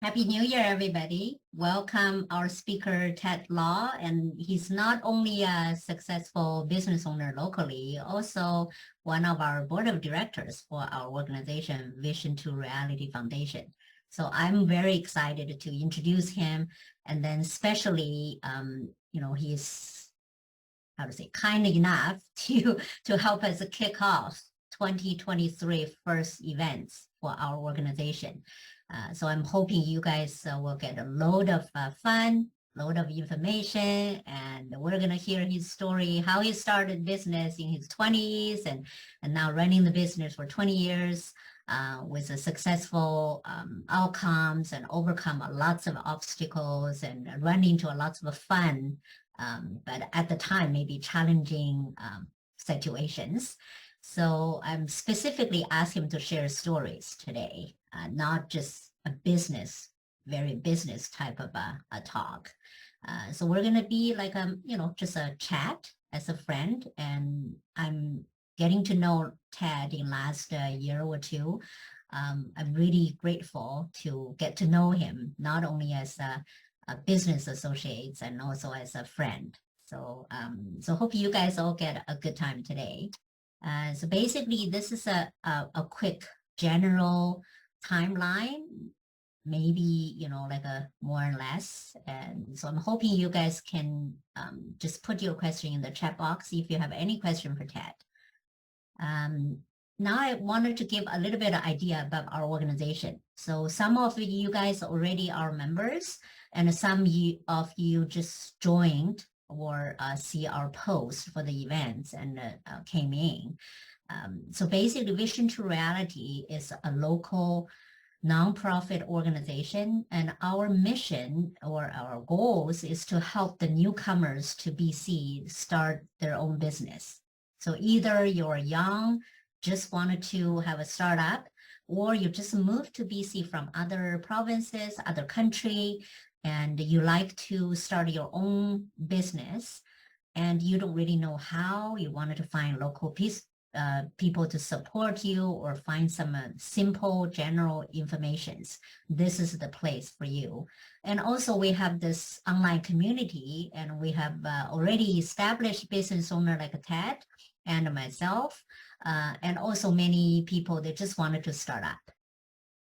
Happy New Year, everybody. Welcome our speaker, Ted Law. And he's not only a successful business owner locally, also one of our board of directors for our organization, Vision to Reality Foundation. So I'm very excited to introduce him. And then especially, he's, kind enough to help us kick off 2023 first events for our organization. So I'm hoping you guys will get a load of fun, load of information, and we're going to hear his story, how he started business in his 20s and now running the business for 20 years with a successful outcomes and overcome lots of obstacles and run into lots of fun, but at the time, maybe challenging situations. So I'm specifically asking him to share stories today, not just a business, very business type of a talk. So we're going to be like, just a chat as a friend. And I'm getting to know Ted in last year or two. I'm really grateful to get to know him, not only as a business associates and also as a friend. So, so hope you guys all get a good time today. So basically, this is a quick general timeline, maybe, like a more or less. And so I'm hoping you guys can just put your question in the chat box if you have any question for Ted. Now I wanted to give a little bit of idea about our organization. So some of you guys already are members, and some of you just joined or see our post for the events and came in. So basically, Vision to Reality is a local nonprofit organization, and our mission or our goals is to help the newcomers to BC start their own business. So either you're young, just wanted to have a startup, or you just moved to BC from other provinces, other country, and you like to start your own business and you don't really know how, you wanted to find local people to support you or find some simple general informations. This is the place for you. And also we have this online community, and we have already established business owner like Ted and myself, and also many people that just wanted to start up.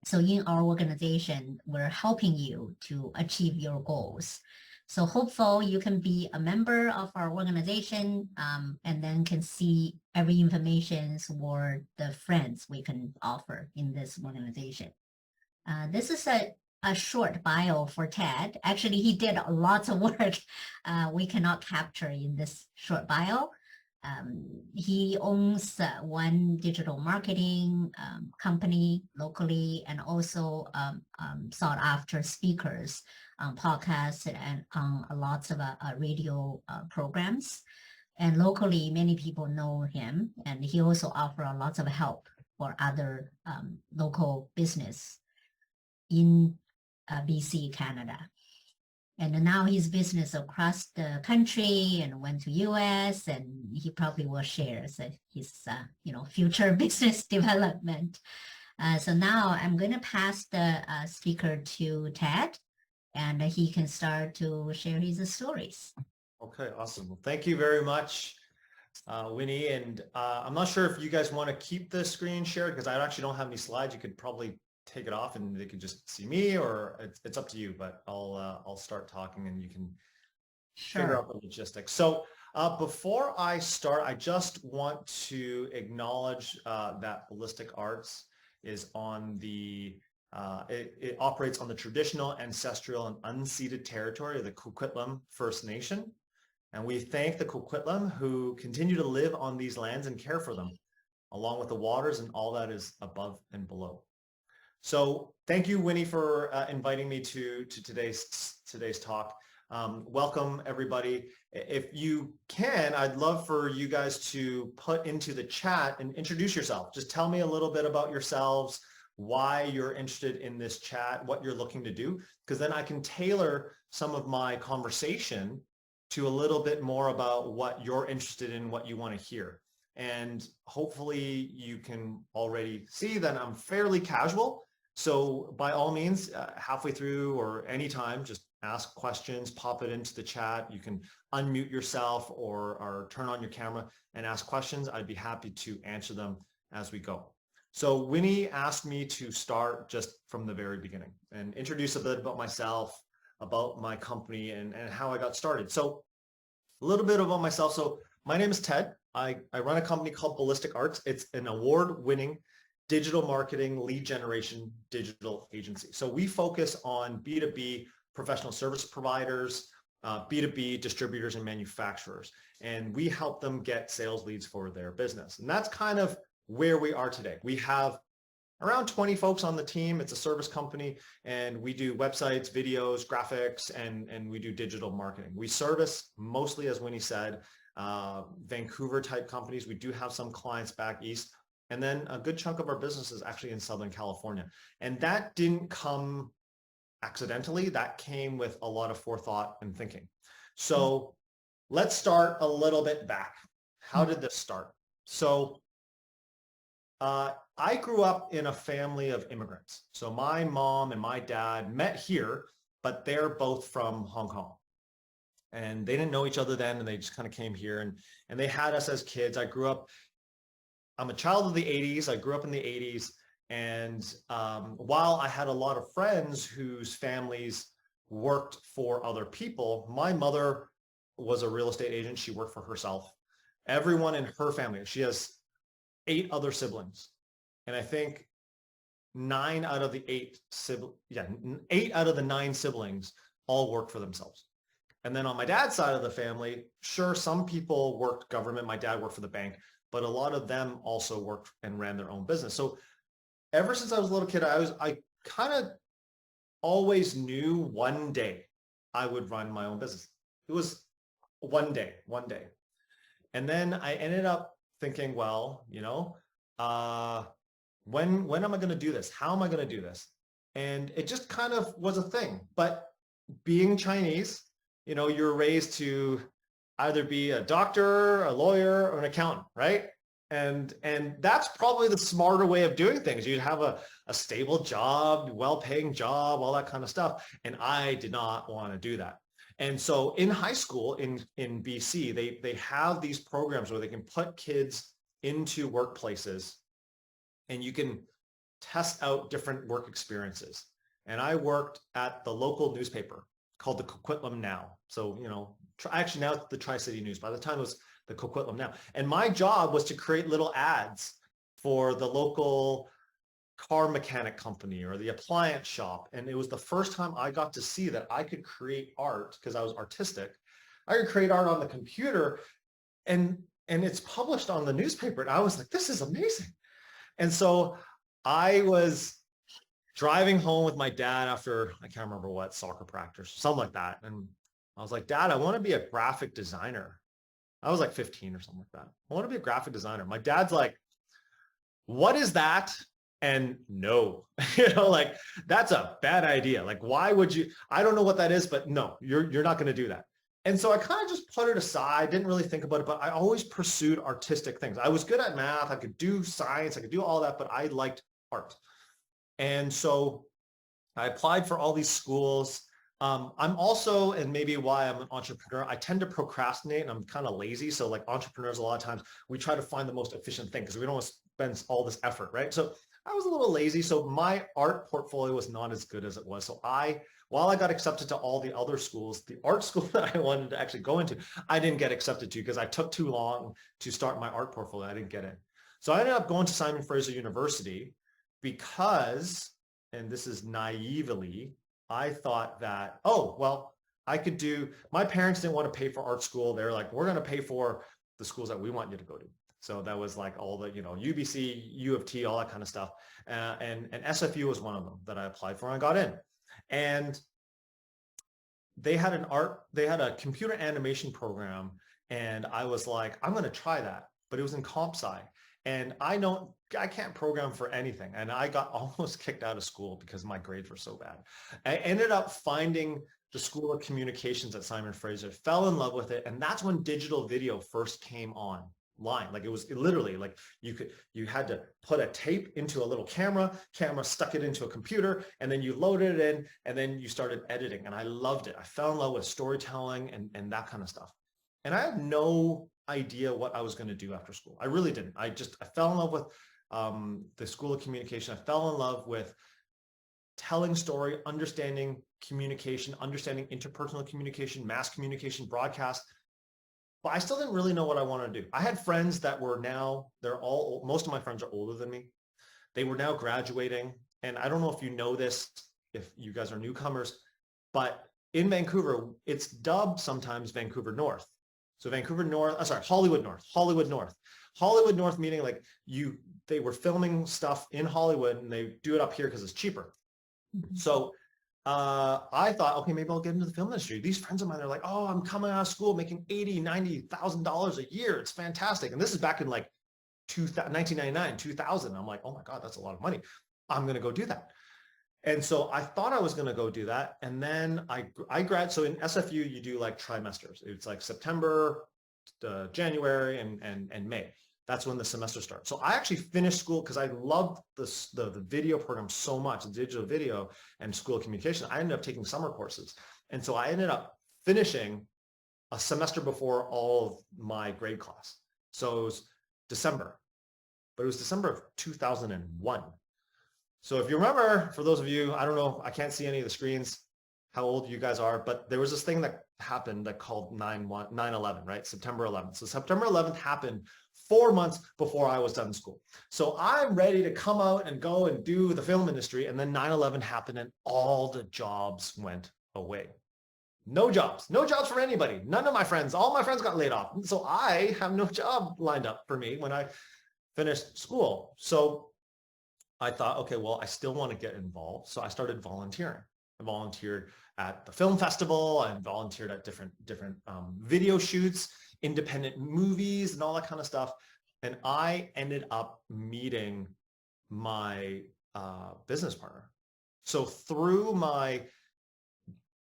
So in our organization, we're helping you to achieve your goals. So hopefully you can be a member of our organization and then can see every information or the friends we can offer in this organization. This is a short bio for Ted. Actually, he did lots of work we cannot capture in this short bio. He owns one digital marketing company locally, and also sought after speakers on podcasts and on lots of radio programs. And locally, many people know him, and he also offers lots of help for other local business in BC, Canada. And now his business across the country and went to US, and he probably will share his future business development. So now I'm going to pass the speaker to Ted, and he can start to share his stories. Okay, awesome. Well, thank you very much, Winnie. And I'm not sure if you guys want to keep the screen shared, because I actually don't have any slides. You could probably take it off and they could just see me, or it's up to you, but I'll start talking and you can figure out the logistics. So before I start, I just want to acknowledge that Ballistic Arts is on the, it operates on the traditional, ancestral, and unceded territory of the Coquitlam First Nation. And we thank the Coquitlam who continue to live on these lands and care for them, along with the waters and all that is above and below. So thank you, Winnie, for inviting me to today's talk. Welcome, everybody. If you can, I'd love for you guys to put into the chat and introduce yourself. Just tell me a little bit about yourselves, why you're interested in this chat, what you're looking to do, because then I can tailor some of my conversation to a little bit more about what you're interested in, what you want to hear. And hopefully you can already see that I'm fairly casual. So by all means, halfway through or anytime, just ask questions, pop it into the chat. You can unmute yourself or turn on your camera and ask questions. I'd be happy to answer them as we go. So Winnie asked me to start just from the very beginning and introduce a bit about myself, about my company, and how I got started. So a little bit about myself. So my name is Ted. I run a company called Ballistic Arts. It's an award-winning digital marketing lead generation digital agency. So we focus on B2B professional service providers, B2B distributors and manufacturers, and we help them get sales leads for their business. And that's kind of where we are today. We have around 20 folks on the team. It's a service company, and we do websites, videos, graphics, and we do digital marketing. We service mostly, as Winnie said, Vancouver type companies. We do have some clients back east, and then a good chunk of our business is actually in Southern California. And that didn't come accidentally. That came with a lot of forethought and thinking. So let's start a little bit back. How did this start? So I grew up in a family of immigrants. So my mom and my dad met here, but they're both from Hong Kong. And they didn't know each other then, and they just kind of came here, and they had us as kids. I'm a child of the 80s. I grew up in the 80s. And while I had a lot of friends whose families worked for other people, my mother was a real estate agent. She worked for herself. Everyone in her family, she has 8 other siblings. And I think 8 out of the 9 siblings all worked for themselves. And then on my dad's side of the family, sure, some people worked government. My dad worked for the bank, but a lot of them also worked and ran their own business. So ever since I was a little kid, I kind of always knew one day I would run my own business. It was one day. And then I ended up thinking, well, when am I going to do this? How am I going to do this? And it just kind of was a thing. But being Chinese, you're raised to either be a doctor, a lawyer, or an accountant, right? And that's probably the smarter way of doing things. You'd have a stable job, well-paying job, all that kind of stuff. And I did not want to do that. And so in high school in BC, they have these programs where they can put kids into workplaces and you can test out different work experiences. And I worked at the local newspaper called the Coquitlam Now. So, actually now it's the Tri-City News. By the time it was the Coquitlam Now. And my job was to create little ads for the local car mechanic company or the appliance shop. And it was the first time I got to see that I could create art, because I was artistic. I could create art on the computer and it's published on the newspaper. And I was like, this is amazing. And so I was driving home with my dad after, I can't remember what, soccer practice, something like that. And I was like, Dad, I want to be a graphic designer. I was like 15 or something like that. I want to be a graphic designer. My dad's like, what is that? And no, that's a bad idea. Like, why would you? I don't know what that is, but no, you're not going to do that. And so I kind of just put it aside, didn't really think about it, but I always pursued artistic things. I was good at math. I could do science. I could do all that, but I liked art. And so I applied for all these schools. I'm also, and maybe why I'm an entrepreneur, I tend to procrastinate and I'm kind of lazy. So like entrepreneurs, a lot of times we try to find the most efficient thing because we don't want to spend all this effort, right? So I was a little lazy. So my art portfolio was not as good as it was. So while I got accepted to all the other schools, the art school that I wanted to actually go into, I didn't get accepted to because I took too long to start my art portfolio. I didn't get in. So I ended up going to Simon Fraser University because, and this is naively, I thought that, my parents didn't want to pay for art school. They're like, we're going to pay for the schools that we want you to go to. So that was like all the, UBC, U of T, all that kind of stuff. And SFU was one of them that I applied for and I got in. And they had a computer animation program. And I was like, I'm going to try that. But it was in comp sci. And I can't program for anything. And I got almost kicked out of school because my grades were so bad. I ended up finding the School of Communications at Simon Fraser, fell in love with it. And that's when digital video first came on. line. Like it was literally like you had to put a tape into a little camera stuck it into a computer, and then you loaded it in, and then you started editing. And I loved it. I fell in love with storytelling and that kind of stuff. And I had no idea what I was going to do after school. I really didn't. I fell in love with the School of Communication. I fell in love with telling story, understanding communication, understanding interpersonal communication, mass communication, broadcast. But I still didn't really know what I wanted to do. I had friends that were now, most of my friends are older than me. They were now graduating. And I don't know if you know this, if you guys are newcomers, but in Vancouver, it's dubbed sometimes Vancouver North. So Vancouver North, Hollywood North. Hollywood North meaning like they were filming stuff in Hollywood and they do it up here because it's cheaper. So I thought, okay, maybe I'll get into the film industry. These friends of mine are like, oh, I'm coming out of school making $80,000, $90,000 a year. It's fantastic. And this is back in like 1999, 2000. I'm like, oh my God, that's a lot of money. I'm going to go do that. And so I thought I was going to go do that. And then I grad. So in SFU, you do like trimesters. It's like September, January, and May. That's when the semester starts. So I actually finished school because I loved the video program so much, the digital video and School of Communication. I ended up taking summer courses. And so I ended up finishing a semester before all of my grade class. So it was December, but it was December of 2001. So if you remember, for those of you, I don't know, I can't see any of the screens, how old you guys are, but there was this thing that happened that called 9/11, right? September 11th. So September 11th happened 4 months before I was done school. So I'm ready to come out and go and do the film industry. And then 9/11 happened and all the jobs went away. No jobs for anybody. None of my friends, all my friends got laid off. So I have no job lined up for me when I finished school. So I thought, okay, well, I still want to get involved. So I started volunteering. I volunteered at the film festival. I volunteered at different video shoots, independent movies, and all that kind of stuff. And I ended up meeting my business partner. So through my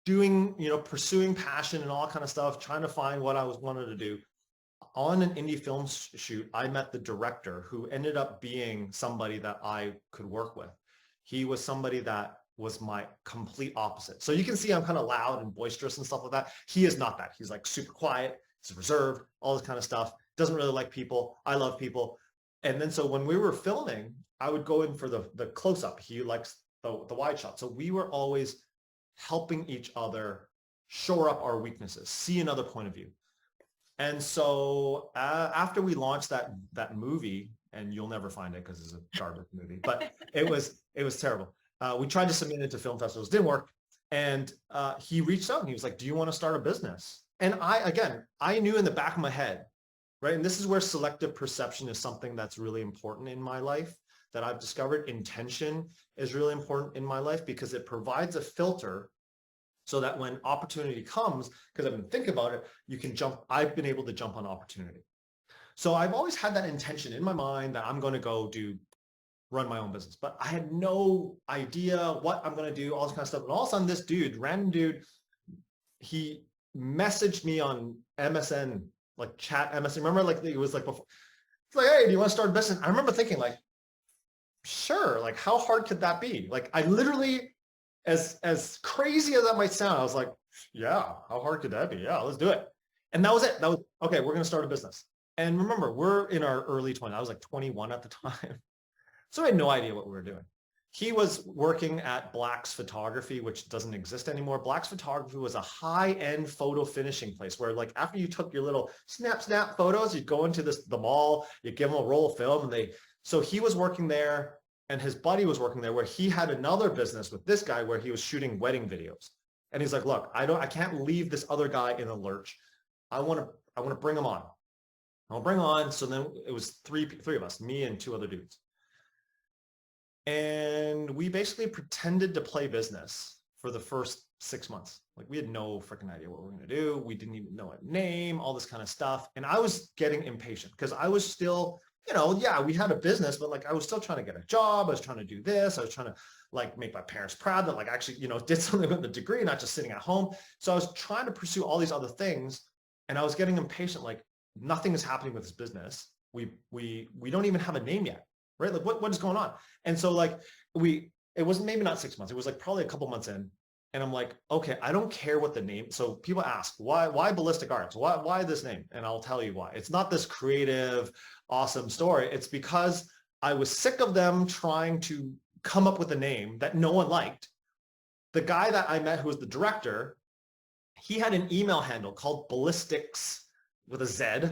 pursuing passion and all that kind of stuff, trying to find what I wanted to do, on an indie film shoot, I met the director who ended up being somebody that I could work with. He was somebody that was my complete opposite. So you can see I'm kind of loud and boisterous and stuff like that. He is not that. He's like super quiet, he's reserved, all this kind of stuff. Doesn't really like people. I love people. And then so when we were filming, I would go in for the close-up. He likes the wide shot. So we were always helping each other shore up our weaknesses, see another point of view. And so after we launched that movie, and you'll never find it because it's a garbage movie, but it was terrible. We tried to submit it to film festivals, didn't work. And he reached out and he was like, do you want to start a business? And I knew in the back of my head, right? And this is where selective perception is something that's really important in my life that I've discovered. Intention is really important in my life because it provides a filter so that when opportunity comes, because I've been thinking about it, I've been able to jump on opportunity. So I've always had that intention in my mind that I'm going to go run my own business, but I had no idea what I'm going to do, all this kind of stuff. And all of a sudden this random dude, he messaged me on MSN, like chat MSN. Remember, like it was like before, it's like, hey, do you want to start a business? I remember thinking like, sure, like how hard could that be? Like I literally, as crazy as that might sound, I was like, yeah, how hard could that be? Yeah, let's do it. And that was it. That was, okay, we're going to start a business. And remember, we're in our early 20s. I was like 21 at the time. So I had no idea what we were doing. He was working at Black's Photography, which doesn't exist anymore. Black's Photography was a high-end photo finishing place where like after you took your little snap photos, you'd go into the mall, you give them a roll of film so he was working there and his buddy was working there where he had another business with this guy where he was shooting wedding videos. And he's like, look, I can't leave this other guy in a lurch. I want to bring him on. I'll bring on. So then it was three of us, me and two other dudes. And we basically pretended to play business for the first 6 months. Like we had no freaking idea what we were going to do. We didn't even know a name, all this kind of stuff. And I was getting impatient because I was still, we had a business, but like I was still trying to get a job. I was trying to do this. I was trying to like make my parents proud that like actually, did something with the degree, not just sitting at home. So I was trying to pursue all these other things. And I was getting impatient. Like, nothing is happening with this business. We don't even have a name yet, right? Like what is going on? And so like it was maybe not 6 months. It was like probably a couple months in. And I'm like, okay, I don't care what the name. So people ask, why Ballistic Arts? Why this name? And I'll tell you why. It's not this creative, awesome story. It's because I was sick of them trying to come up with a name that no one liked. The guy that I met, who was the director, he had an email handle called Ballistics with a Z,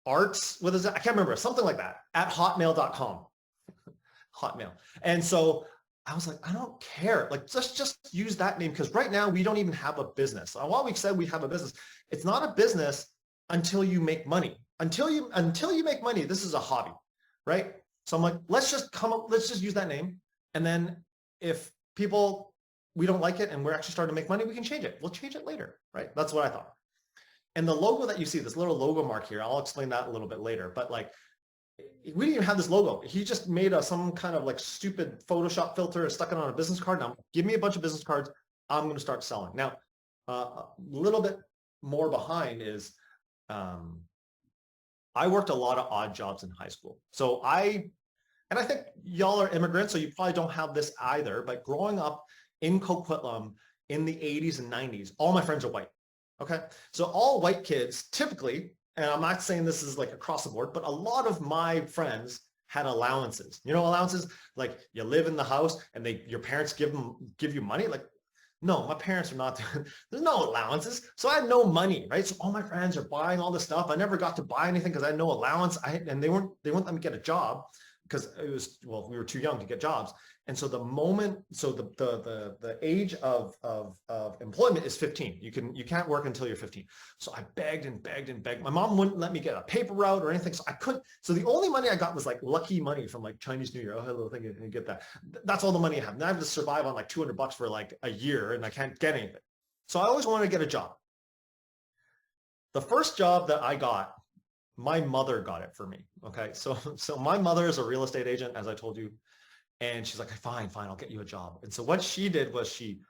Arts with a Z, I can't remember, something like that, at hotmail.com. Hotmail. And so I was like, I don't care. Like, just use that name, because right now we don't even have a business. While we said we have a business, it's not a business until you make money. Until you make money, this is a hobby, right? So I'm like, let's just use that name. And then if we don't like it and we're actually starting to make money, we can change it. We'll change it later, right? That's what I thought. And the logo that you see, this little logo mark here, I'll explain that a little bit later. But like, we didn't even have this logo. He just made some kind of like stupid Photoshop filter and stuck it on a business card. Now, give me a bunch of business cards. I'm going to start selling. Now, a little bit more behind is I worked a lot of odd jobs in high school. So I think y'all are immigrants, so you probably don't have this either. But growing up in Coquitlam in the 80s and 90s, all my friends are white. Okay. So all white kids typically, and I'm not saying this is like across the board, but a lot of my friends had allowances. You know, allowances, like you live in the house and your parents give you money. Like, no, my parents are not, there's no allowances. So I had no money, right? So all my friends are buying all this stuff. I never got to buy anything because I had no allowance. And they wouldn't let me get a job because we were too young to get jobs. And so the age of employment is 15. You can't work until you're 15. So I begged and begged and begged. My mom wouldn't let me get a paper route or anything. So I couldn't. So the only money I got was like lucky money from like Chinese New Year. Oh, hello, thank you. And you get that. That's all the money I have. Now I have to survive on like $200 for like a year and I can't get anything. So I always wanted to get a job. The first job that I got, my mother got it for me. Okay. So my mother is a real estate agent, as I told you. And she's like, fine, I'll get you a job. And so what she did was she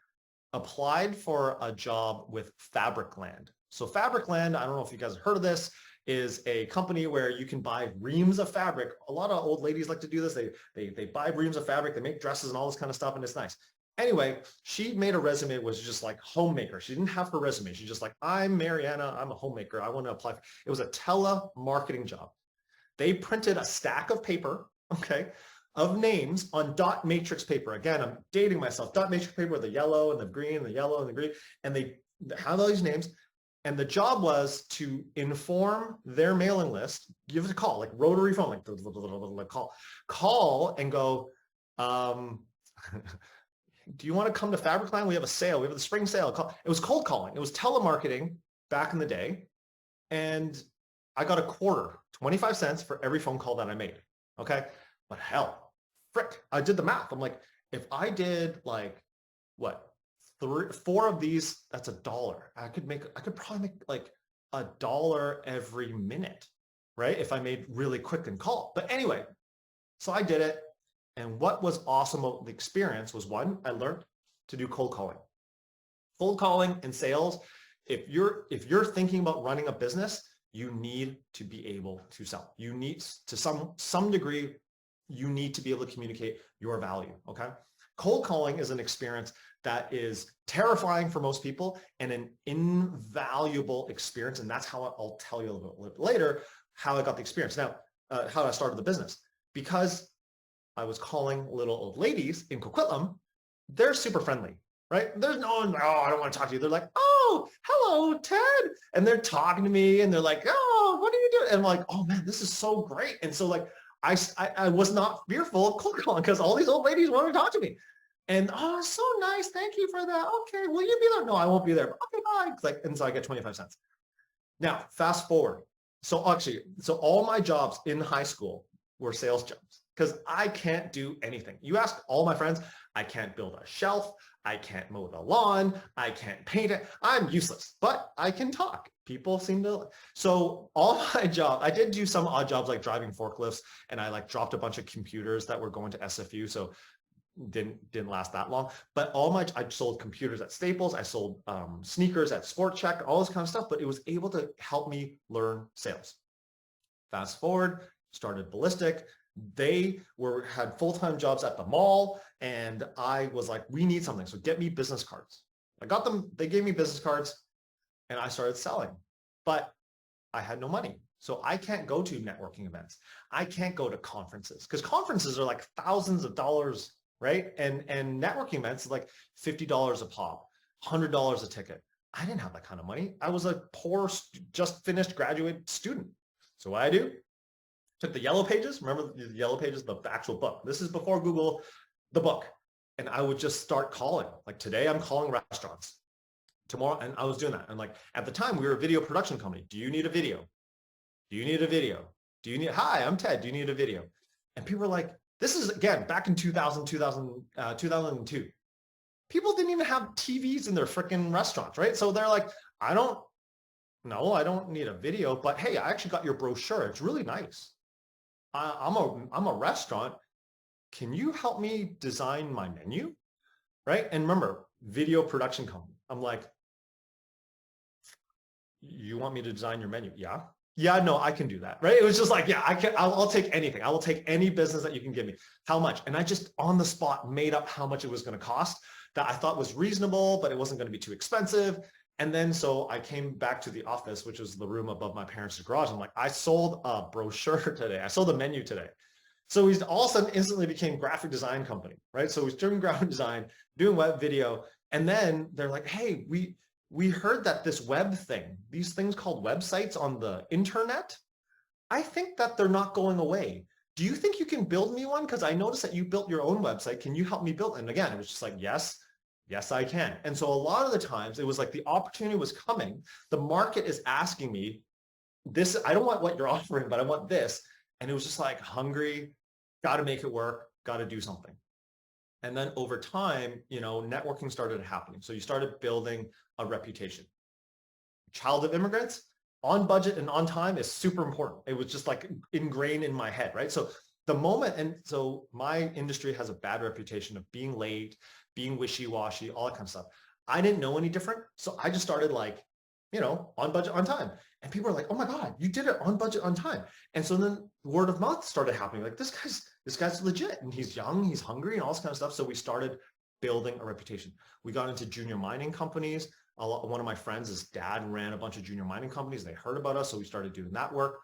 applied for a job with Fabricland. So Fabricland, I don't know if you guys have heard of this, is a company where you can buy reams of fabric. A lot of old ladies like to do this. They buy reams of fabric, they make dresses and all this kind of stuff, and it's nice. Anyway, she made a resume, was just like homemaker. She didn't have her resume. She's just like, I'm Mariana, I'm a homemaker. I want to apply. It was a telemarketing job. They printed a stack of paper, okay, of names on dot matrix paper. Again, I'm dating myself. Dot matrix paper with the yellow and the green, and the yellow and the green. And they had all these names. And the job was to inform their mailing list, give it a call, like rotary phone, like call and go, do you want to come to Fabricland? We have a sale. We have the spring sale. It was cold calling. It was telemarketing back in the day. And I got a quarter, 25 cents for every phone call that I made. Okay. But hell, frick, I did the math. I'm like, if I did like, what, 4 of these, that's $1. I could probably make like $1 every minute, right? If I made really quick and call. But anyway, so I did it. And what was awesome about the experience was, one, I learned to do cold calling. Cold calling and sales, if you're thinking about running a business, you need to be able to sell. You need to some degree, you need to be able to communicate your value, okay? Cold calling is an experience that is terrifying for most people and an invaluable experience. And that's how I'll tell you a little bit later how I got the experience. Now, how I started the business. Because I was calling little old ladies in Coquitlam, they're super friendly, right? There's no one, oh, I don't want to talk to you. They're like, oh, hello, Ted. And they're talking to me and they're like, oh, what are you doing? And I'm like, oh man, this is so great. And so like, I was not fearful of cold calling because all these old ladies wanted to talk to me. And oh, so nice. Thank you for that. Okay, will you be there? No, I won't be there. Okay, bye. Like, and so I get 25 cents. Now, fast forward. So all my jobs in high school were sales jobs because I can't do anything. You ask all my friends, I can't build a shelf. I can't mow the lawn. I can't paint it. I'm useless, but I can talk. People seem to. So all my jobs, I did do some odd jobs like driving forklifts, and I like dropped a bunch of computers that were going to SFU. So didn't last that long. But I sold computers at Staples. I sold sneakers at Sport Check, all this kind of stuff. But it was able to help me learn sales. Fast forward, started Ballistic. They had full-time jobs at the mall, and I was like, we need something, so get me business cards. I got them, they gave me business cards, and I started selling, but I had no money. So I can't go to networking events. I can't go to conferences, because conferences are like thousands of dollars, right? And networking events is like $50 a pop, $100 a ticket. I didn't have that kind of money. I was a poor, just finished graduate student. So what I do? Took the yellow pages. Remember the yellow pages, the actual book. This is before Google, the book. And I would just start calling. Like today, I'm calling restaurants. Tomorrow, and I was doing that. And like at the time, we were a video production company. Do you need a video? Do you need a video? Do you need, hi, I'm Ted. Do you need a video? And people were like, this is, again, back in 2002. People didn't even have TVs in their freaking restaurants, right? So they're like, I don't need a video, but hey, I actually got your brochure. It's really nice. I'm a restaurant. Can you help me design my menu? Right? And remember, video production company. I'm like, you want me to design your menu? Yeah. Yeah, no, I can do that. Right? It was just like, yeah, I'll take anything. I will take any business that you can give me. How much? And I just on the spot made up how much it was going to cost that I thought was reasonable, but it wasn't going to be too expensive. And then so I came back to the office, which was the room above my parents' garage. I'm like, I sold a brochure today. I sold a menu today. So we all of a sudden instantly became graphic design company, right? So we was doing graphic design, doing web video. And then they're like, hey, we heard that this web thing, these things called websites on the internet, I think that they're not going away. Do you think you can build me one? Because I noticed that you built your own website. Can you help me build? And again, it was just like, yes, I can. And so a lot of the times it was like the opportunity was coming. The market is asking me this. I don't want what you're offering, but I want this. And it was just like hungry, got to make it work, got to do something. And then over time, networking started happening. So you started building a reputation. Child of immigrants, on budget and on time is super important. It was just like ingrained in my head, right? So the moment, and so my industry has a bad reputation of being late, being wishy-washy, all that kind of stuff. I didn't know any different. So I just started like, on budget, on time. And people are like, oh my God, you did it on budget, on time. And so then word of mouth started happening. Like this guy's legit, and he's young, he's hungry, and all this kind of stuff. So we started building a reputation. We got into junior mining companies. One of my friends, his dad ran a bunch of junior mining companies. They heard about us, so we started doing that work.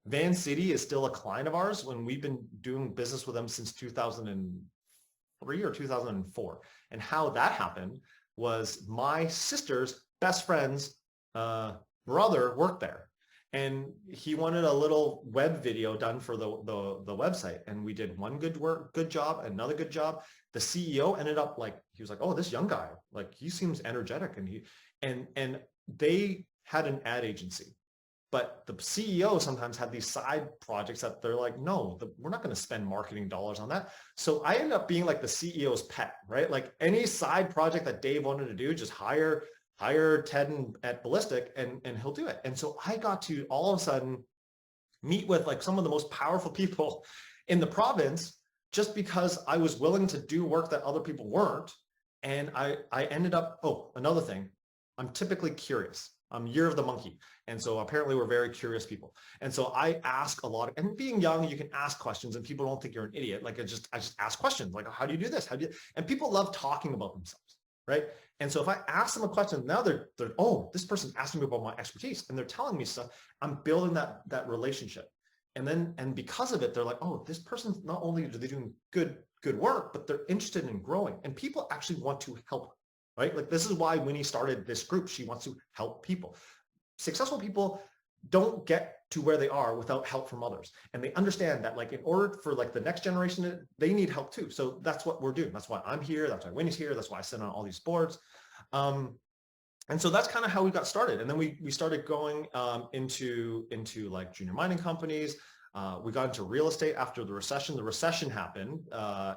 Vancity is still a client of ours when we've been doing business with them since 2003 or 2004. And how that happened was my sister's best friend's brother worked there. And he wanted a little web video done for the website. And we did one good job, another good job. The CEO ended up like, he was like, oh, this young guy, like he seems energetic. And they had an ad agency, but the CEO sometimes had these side projects that they're like, no, we're not going to spend marketing dollars on that. So I ended up being like the CEO's pet, right? Like any side project that Dave wanted to do, just hire Ted at Ballistic and he'll do it. And so I got to all of a sudden meet with like some of the most powerful people in the province just because I was willing to do work that other people weren't. And I ended up, another thing, I'm typically curious. I'm year of the monkey. And so apparently we're very curious people. And so I ask a lot and being young, you can ask questions and people don't think you're an idiot. Like I just ask questions like, how do you do this? And people love talking about themselves, right? And so if I ask them a question, now they're this person's asking me about my expertise and they're telling me stuff. I'm building that relationship. And because of it, they're like, oh, this person's not only are they doing good work, but they're interested in growing. And people actually want to help, right? Like this is why Winnie started this group. She wants to help people. Successful people don't get to where they are without help from others. And they understand that like in order for like the next generation, they need help too. So that's what we're doing. That's why I'm here. That's why Winnie's here. That's why I sit on all these boards. And so that's kind of how we got started. And then we started going into like junior mining companies. We got into real estate after the recession. The recession happened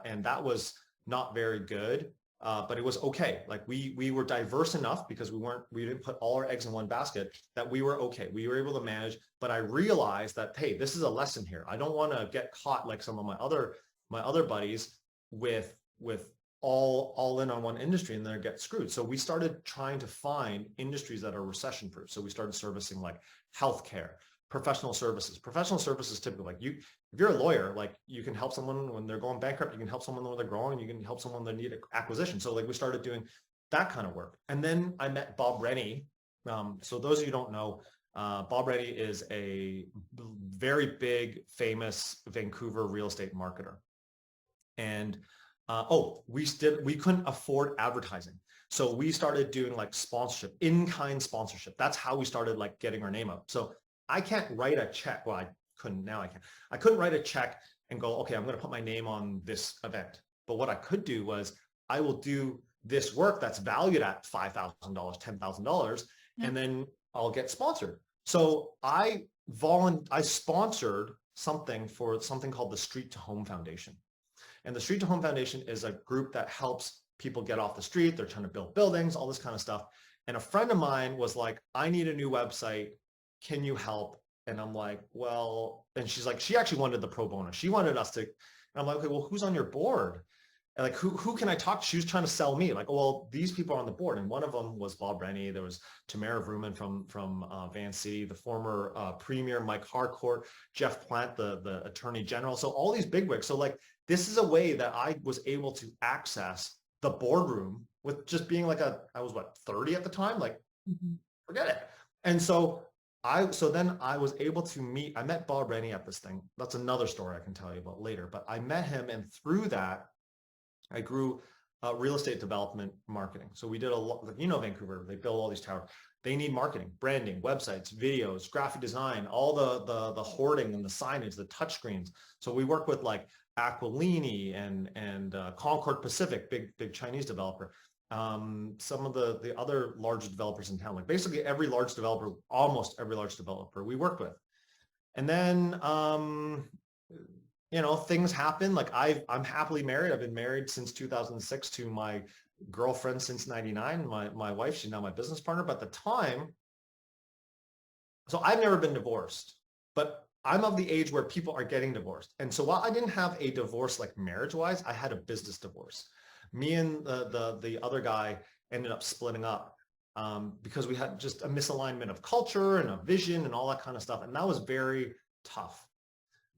and that was not very good. But it was okay. Like we were diverse enough because we didn't put all our eggs in one basket that we were okay. We were able to manage, but I realized that, hey, this is a lesson here. I don't want to get caught like some of my other buddies with all in on one industry and then get screwed. So we started trying to find industries that are recession proof. So we started servicing like healthcare, professional services. Professional services typically, like if you're a lawyer, like you can help someone when they're going bankrupt, you can help someone when they're growing, you can help someone when they need acquisition. So like we started doing that kind of work. And then I met Bob Rennie. So those of you who don't know, Bob Rennie is a very big, famous Vancouver real estate marketer. And we couldn't afford advertising. So we started doing like sponsorship, in-kind sponsorship. That's how we started like getting our name out. So I can't write a check. Well, I couldn't, now I can. I couldn't write a check and go, okay, I'm going to put my name on this event. But what I could do was I will do this work that's valued at $5,000, $10,000, and then I'll get sponsored. So I sponsored something for something called the Street to Home Foundation. And the Street to Home Foundation is a group that helps people get off the street. They're trying to build buildings, all this kind of stuff. And a friend of mine was like, I need a new website. Can you help? And I'm like, well, and she's like, she actually wanted the pro bono. She wanted us to, and I'm like, okay, well, who's on your board? And like, who can I talk to? She was trying to sell me like, well, these people are on the board. And one of them was Bob Rennie. There was Tamara Vrooman from Vancity, the former premier, Mike Harcourt, Jeff Plant, the attorney general. So all these bigwigs. So like, this is a way that I was able to access the boardroom with just being like I was what, 30 at the time? Like, forget it. And so then I was able to I met Bob Rennie at this thing. That's another story I can tell you about later, but I met him, and through that, I grew real estate development marketing. So we did a lot, like, Vancouver, they build all these towers. They need marketing, branding, websites, videos, graphic design, all the hoarding and the signage, the touch screens. So we work with like Aquilini and Concord Pacific, big Chinese developer. Some of the other large developers in town, like basically every large developer, almost every large developer we worked with. And then, things happen. Like I'm happily married. I've been married since 2006 to my girlfriend since 99. My wife, she's now my business partner. But at the time, so I've never been divorced, but I'm of the age where people are getting divorced. And so while I didn't have a divorce like marriage-wise, I had a business divorce. Me and the other guy ended up splitting up because we had just a misalignment of culture and a vision and all that kind of stuff. And that was very tough.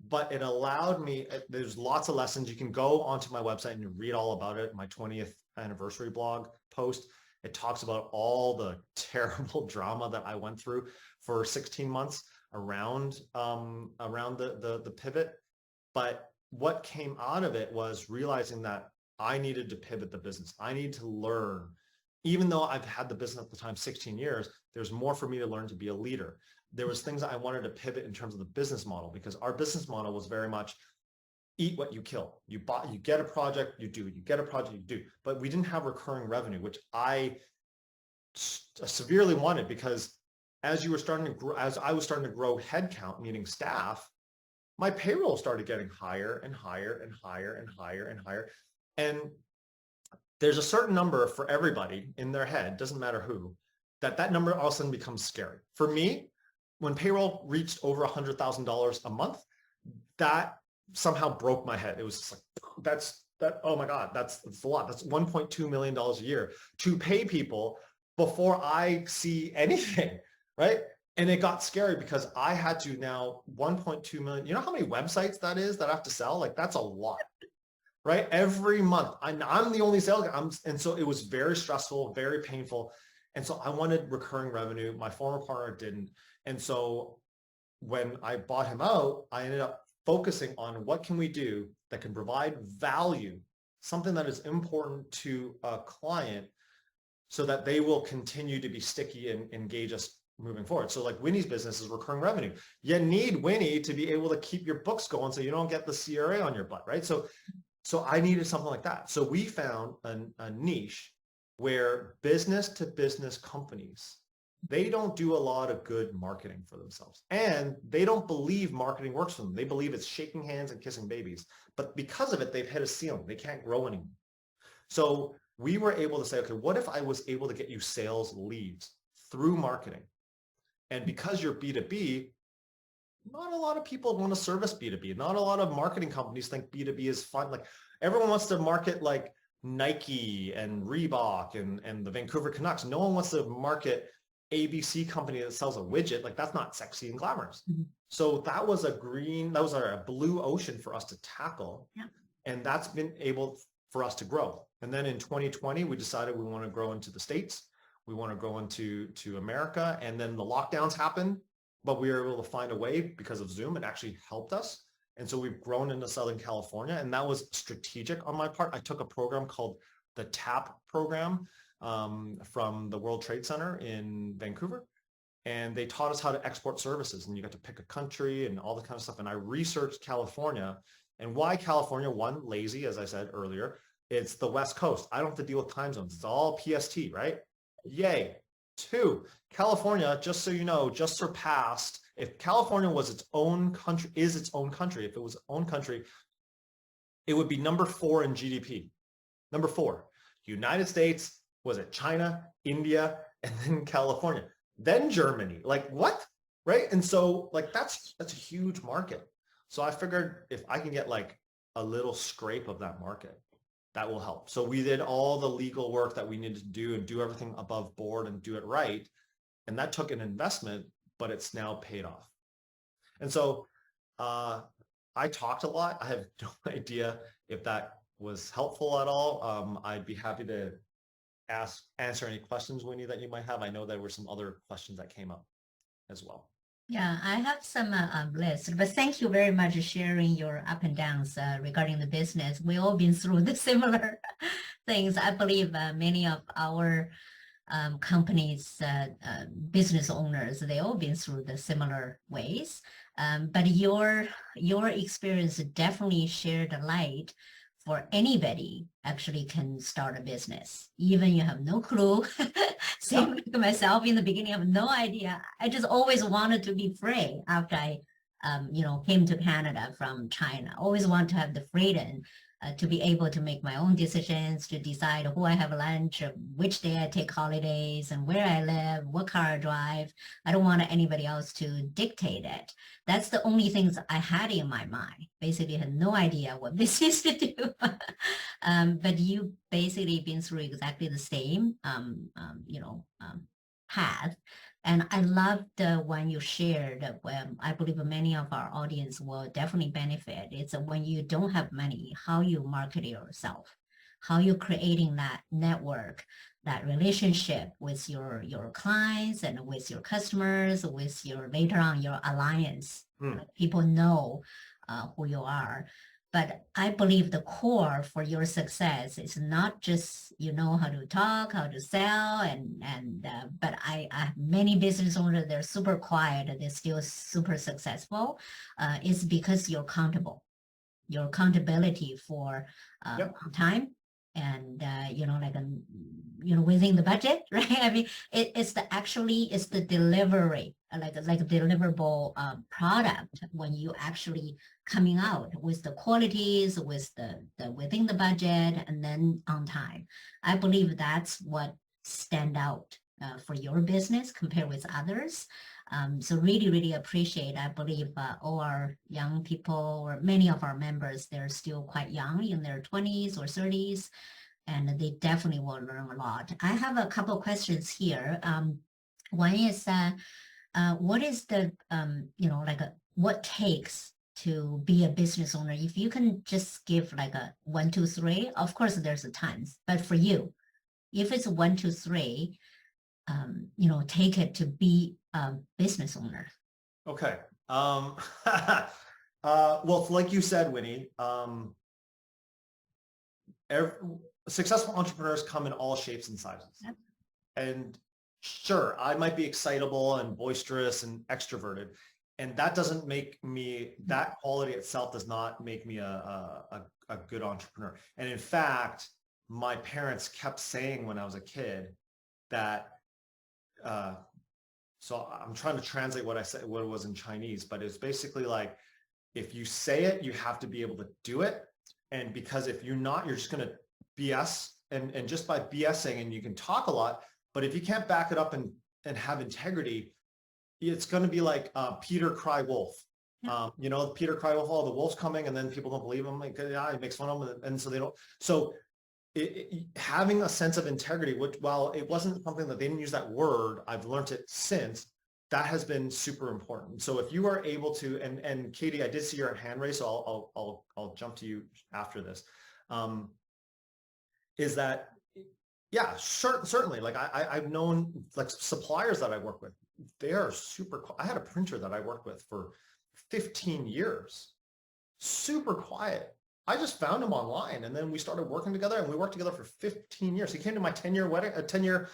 But it allowed me, there's lots of lessons. You can go onto my website and you read all about it. My 20th anniversary blog post, it talks about all the terrible drama that I went through for 16 months around the pivot. But what came out of it was realizing that I needed to pivot the business. I need to learn. Even though I've had the business at the time 16 years, there's more for me to learn to be a leader. There was things that I wanted to pivot in terms of the business model, because our business model was very much eat what you kill. You get a project, you do. You get a project, you do. But we didn't have recurring revenue, which I severely wanted, because as I was starting to grow headcount, meaning staff, my payroll started getting higher and higher and higher and higher and higher. And there's a certain number for everybody in their head, doesn't matter who, that number all of a sudden becomes scary. For me, when payroll reached over $100,000 a month, that somehow broke my head. It was just like, oh my God, that's a lot. That's $1.2 million a year to pay people before I see anything, right? And it got scary because I had to now 1.2 million. You know how many websites that is that I have to sell? Like, that's a lot, right? Every month. I'm the only sales guy. And so it was very stressful, very painful. And so I wanted recurring revenue. My former partner didn't. And so when I bought him out, I ended up focusing on what can we do that can provide value, something that is important to a client so that they will continue to be sticky and engage us moving forward. So like Winnie's business is recurring revenue. You need Winnie to be able to keep your books going so you don't get the CRA on your butt, right? So I needed something like that. So we found a niche where business to business companies, they don't do a lot of good marketing for themselves. And they don't believe marketing works for them. They believe it's shaking hands and kissing babies. But because of it, they've hit a ceiling. They can't grow anymore. So we were able to say, okay, what if I was able to get you sales leads through marketing? And because you're B2B, not a lot of people want to service B2B. Not a lot of marketing companies think B2B is fun. Like, everyone wants to market like Nike and Reebok and the Vancouver Canucks. No one wants to market ABC company that sells a widget, like that's not sexy and glamorous. Mhm. So that was a blue ocean for us to tackle. Yeah. And that's been able for us to grow. And then in 2020, we decided we want to grow into the States. We want to grow into America. And then the lockdowns happened, but we were able to find a way because of Zoom. It actually helped us. And so we've grown into Southern California, and that was strategic on my part. I took a program called the TAP program from the World Trade Center in Vancouver. And they taught us how to export services, and you got to pick a country and all the kind of stuff. And I researched California, and why California. One, lazy, as I said earlier. It's the West Coast. I don't have to deal with time zones. It's all PST, right? Yay. Two, California, just so you know, just surpassed. If California was its own country, if it was its own country, it would be number 4 in GDP. Number 4. United States, was it China, India, and then California, then Germany. Like what? Right? And so like that's a huge market. So I figured if I can get like a little scrape of that market, that will help. So we did all the legal work that we needed to do and do everything above board and do it right. And that took an investment, but it's now paid off. And so I talked a lot. I have no idea if that was helpful at all. I'd be happy to answer any questions, Winnie, that you might have. I know there were some other questions that came up as well. Yeah, I have some list, but thank you very much for sharing your up and downs regarding the business. We all been through the similar things. I believe many of our companies, business owners, they all been through the similar ways. But your experience definitely shared a light for anybody actually can start a business, even you have no clue. Same like myself in the beginning, I have no idea. I just always wanted to be free after I, came to Canada from China. Always want to have the freedom to be able to make my own decisions, to decide who I have lunch, which day I take holidays, and where I live, what car I drive. I don't want anybody else to dictate it. That's the only things I had in my mind. Basically had no idea what business to do. But you basically been through exactly the same, path. And I loved when you shared, I believe many of our audience will definitely benefit. It's when you don't have money, how you market yourself, how you're creating that network, that relationship with your clients and with your customers, with your later on your alliance. People know who you are. But I believe the core for your success is not just you know how to talk, how to sell, but I many business owners, they're super quiet, they're still super successful. It's because you're accountable, your accountability for time and within the budget, right? I mean, it's the delivery, like a deliverable product when you actually coming out with the qualities, with the within the budget, and then on time. I believe that's what stand out for your business compared with others. So really, really appreciate. I believe all our young people, or many of our members, they're still quite young, in their 20s or 30s, and they definitely will learn a lot. I have a couple of questions here. One is, what is the, what takes to be a business owner? If you can just give like a 1, 2, 3, of course there's a tons, but for you, if it's 1, 2, 3, take it to be a business owner. Okay. Well, like you said, Winnie, successful entrepreneurs come in all shapes and sizes. Yep. And sure, I might be excitable and boisterous and extroverted, and that doesn't make me, that quality itself does not make me a good entrepreneur. And in fact, my parents kept saying when I was a kid that, so I'm trying to translate what I said, what it was in Chinese, but it's basically like, if you say it, you have to be able to do it. And because if you're not, you're just going to BS, and just by BSing, and you can talk a lot, but if you can't back it up and have integrity, it's going to be like Peter cry wolf. Yeah. Peter cry wolf, oh, the wolf's coming, and then people don't believe him. Like, yeah, he makes fun of them, and so they don't. So having a sense of integrity, which while it wasn't something that they didn't use that word, I've learned it since. That has been super important. So if you are able to, and Katie, I did see your hand raised, so I'll jump to you after this. Is that, yeah, certainly. Like I've known like suppliers that I work with, they are super. I had a printer that I worked with for 15 years, super quiet. I just found him online, and then we started working together, and we worked together for 15 years. He came to my 10-year wedding, a 10-year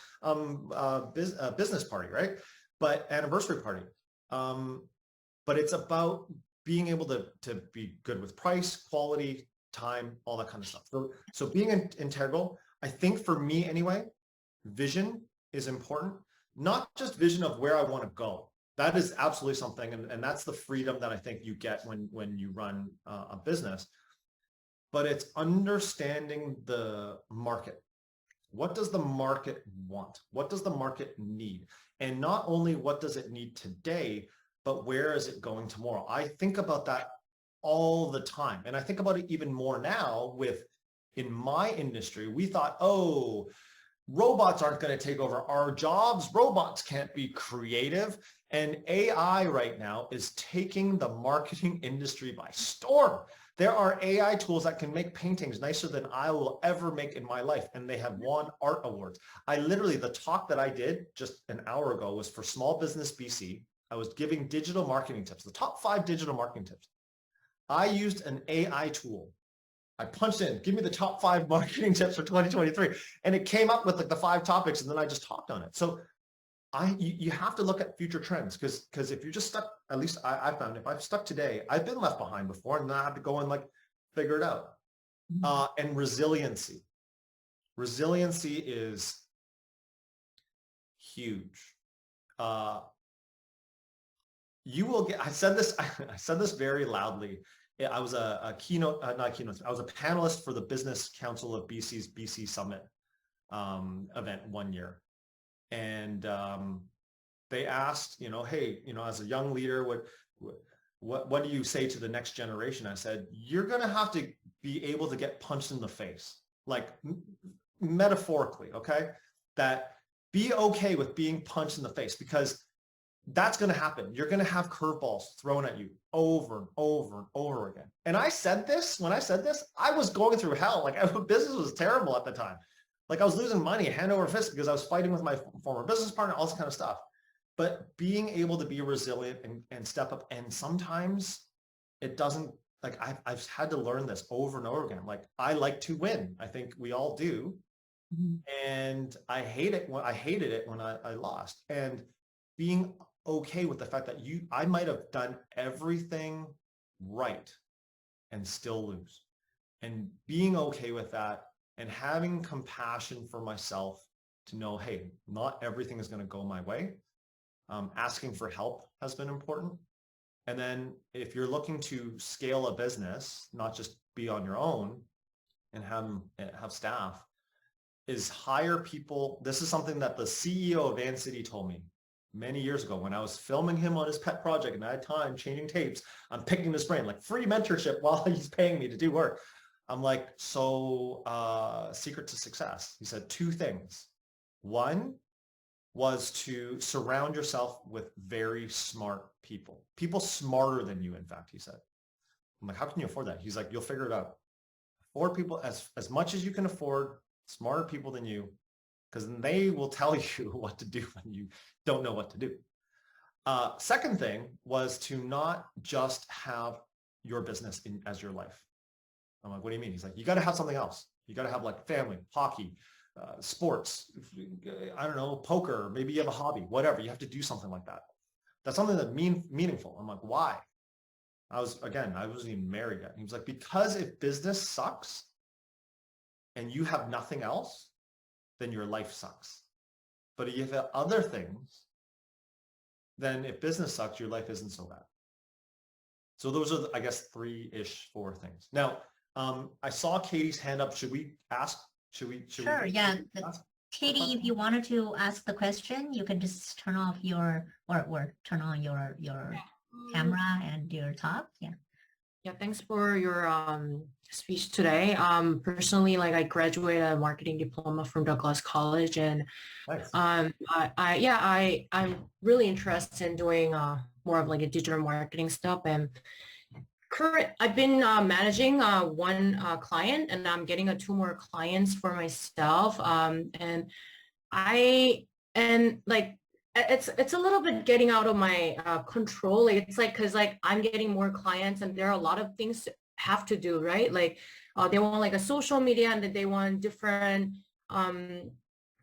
business party, right? But anniversary party. But it's about being able to be good with price, quality, time, all that kind of stuff. So being integral, I think for me anyway, vision is important. Not just vision of where I want to go. That is absolutely something, and that's the freedom that I think you get when you run a business. But it's understanding the market. What does the market want? What does the market need? And not only what does it need today, but where is it going tomorrow? I think about that all the time. And I think about it even more now in my industry, we thought, oh, robots aren't going to take over our jobs. Robots can't be creative. And AI right now is taking the marketing industry by storm. There are AI tools that can make paintings nicer than I will ever make in my life. And they have won art awards. The talk that I did just an hour ago was for Small Business BC. I was giving digital marketing tips, the top 5 digital marketing tips. I used an AI tool. I punched in, give me the top 5 marketing tips for 2023. And it came up with like the 5 topics, and then I just talked on it. So you have to look at future trends, because if you're just stuck, at least I found if I've stuck today, I've been left behind before, and then I have to go and like figure it out. And resiliency. Resiliency is huge. You will get, I said this very loudly. I was a keynote, not a keynote, I was a panelist for the Business Council of BC's BC Summit event one year. And they asked, hey, as a young leader, what do you say to the next generation? I said, you're going to have to be able to get punched in the face, like metaphorically, okay? That be okay with being punched in the face, because that's going to happen. You're going to have curveballs thrown at you over and over and over again. And when I said this, I was going through hell. Like business was terrible at the time. Like I was losing money hand over fist because I was fighting with my former business partner, all this kind of stuff. But being able to be resilient and step up. And sometimes it doesn't, like I've had to learn this over and over again. Like I like to win. I think we all do. And I hated it when I lost. And being okay with the fact that I might have done everything right and still lose. And being okay with that, and having compassion for myself to know, hey, not everything is going to go my way. Asking for help has been important. And then if you're looking to scale a business, not just be on your own and have staff, is hire people. This is something that the CEO of Vancity told me many years ago when I was filming him on his pet project and I had time changing tapes. I'm picking his brain, like free mentorship while he's paying me to do work. I'm like, secret to success. He said 2 things. One was to surround yourself with very smart people smarter than you, in fact, he said. I'm like, how can you afford that? He's like, you'll figure it out. Afford people as much as you can afford, smarter people than you, because then they will tell you what to do when you don't know what to do. Second thing was to not just have your business as your life. I'm like, what do you mean? He's like, you got to have something else. You got to have like family, hockey, sports, I don't know, poker, maybe you have a hobby, whatever. You have to do something like that. That's something that's meaningful. I'm like, why? I wasn't even married yet. He was like, because if business sucks and you have nothing else, then your life sucks. But if you have other things, then if business sucks, your life isn't so bad. So those are, I guess, 4 things. Now, I saw Katie's hand up. Should we ask? Sure, yeah. Katie, if you wanted to ask the question, you can just turn off your, or turn on your camera and your talk. Yeah. Yeah, thanks for your speech today. Personally, like I graduated a marketing diploma from Douglas College, and Nice. I'm really interested in doing more of like a digital marketing stuff. And I've been managing one client, and I'm getting two more clients for myself. And I and like it's a little bit getting out of my control. Like, it's like because like I'm getting more clients, and there are a lot of things to have to do, right? Like they want like a social media, and then they want different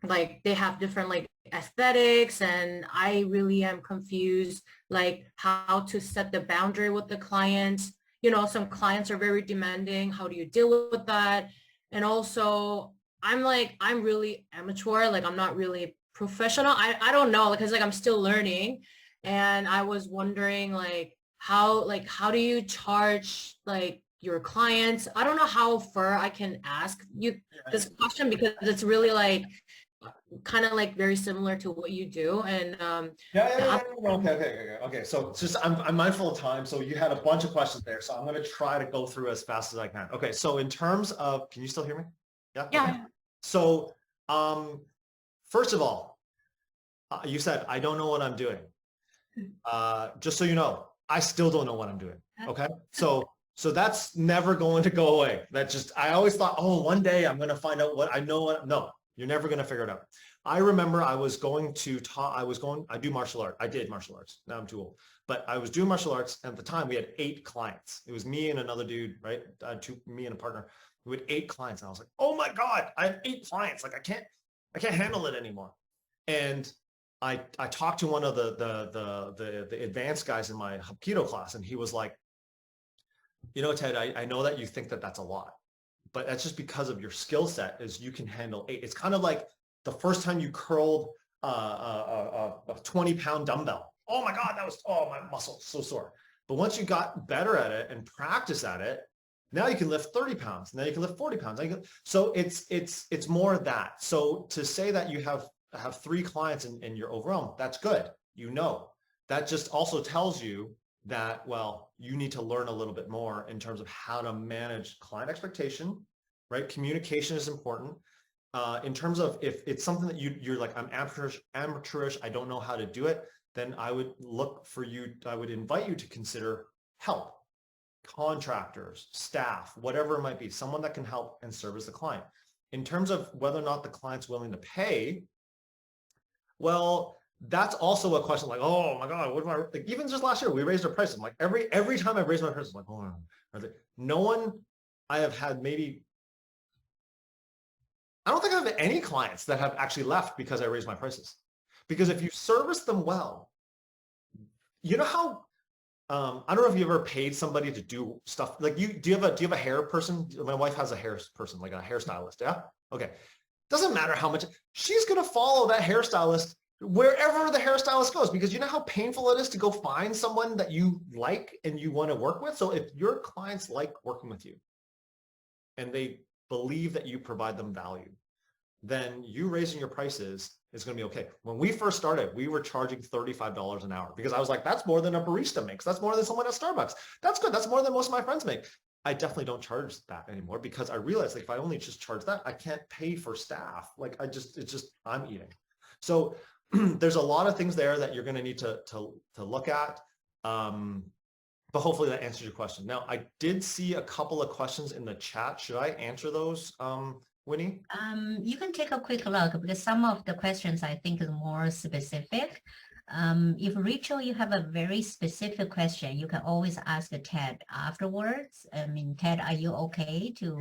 like they have different like aesthetics, and I really am confused like how to set the boundary with the clients. You know, some clients are very demanding. How do you deal with that? And also I'm really amateur, like I'm not really professional. I don't know, because like I'm still learning, and I was wondering how do you charge like your clients? I don't know how far I can ask you this question, because it's really like kind of like very similar to what you do. And Okay. So it's just I'm mindful of time. So you had a bunch of questions there. So I'm going to try to go through as fast as I can. Okay. So in terms of, can you still hear me? Yeah. yeah. So first of all, you said I don't know what I'm doing. Just so you know, I still don't know what I'm doing. Okay. So that's never going to go away. I always thought, oh, one day I'm going to find out what I know. No, you're never going to figure it out. I remember I was going to talk, I do martial art. I did martial arts. Now I'm too old, but I was doing martial arts. And at the time we had 8 clients. It was me and another dude, right? Me and a partner. We had 8 clients. And I was like, oh my God, I have 8 clients. Like I can't handle it anymore. And I talked to one of the advanced guys in my Hapkido class, and he was like, you know, Ted, I know that you think that that's a lot, but that's just because of your skill set is you can handle 8. It's kind of like the first time you curled a 20-pound dumbbell. Oh my God, my muscles so sore. But once you got better at it and practice at it, now you can lift 30 pounds. Now you can lift 40 pounds. So it's more of that. So to say that you have 3 clients in your overwhelm, that's good. You know, that just also tells you that, well, you need to learn a little bit more in terms of how to manage client expectation, right? Communication is important. In terms of if it's something that you're like, I'm amateurish, I don't know how to do it, then I would invite you to consider help, contractors, staff, whatever it might be, someone that can help and service the client. In terms of whether or not the client's willing to pay, well, that's also a question like, oh my God, what am I, like, even just last year, we raised our prices. I'm like, every time I've raised my prices, I'm like, oh, no one, I have had maybe, I don't think I have any clients that have actually left because I raised my prices. Because if you service them well, you know how, I don't know if you ever paid somebody to do stuff like do you have a hair person? My wife has a hair person, like a hairstylist. Yeah. Okay. Doesn't matter how much, she's going to follow that hairstylist wherever the hairstylist goes, because you know how painful it is to go find someone that you like and you want to work with. So if your clients like working with you and they believe that you provide them value, then you raising your prices is going to be okay. When we first started, we were charging $35 an hour because I was like, that's more than a barista makes. That's more than someone at Starbucks. That's good. That's more than most of my friends make. I definitely don't charge that anymore because I realized like if I only just charge that, I can't pay for staff. Like I'm eating. So there's a lot of things there that you're going to need to look at. But hopefully that answers your question. Now, I did see a couple of questions in the chat. Should I answer those, Winnie? You can take a quick look because some of the questions I think is more specific. If Rachel, you have a very specific question, you can always ask Ted afterwards. I mean, Ted, are you okay to?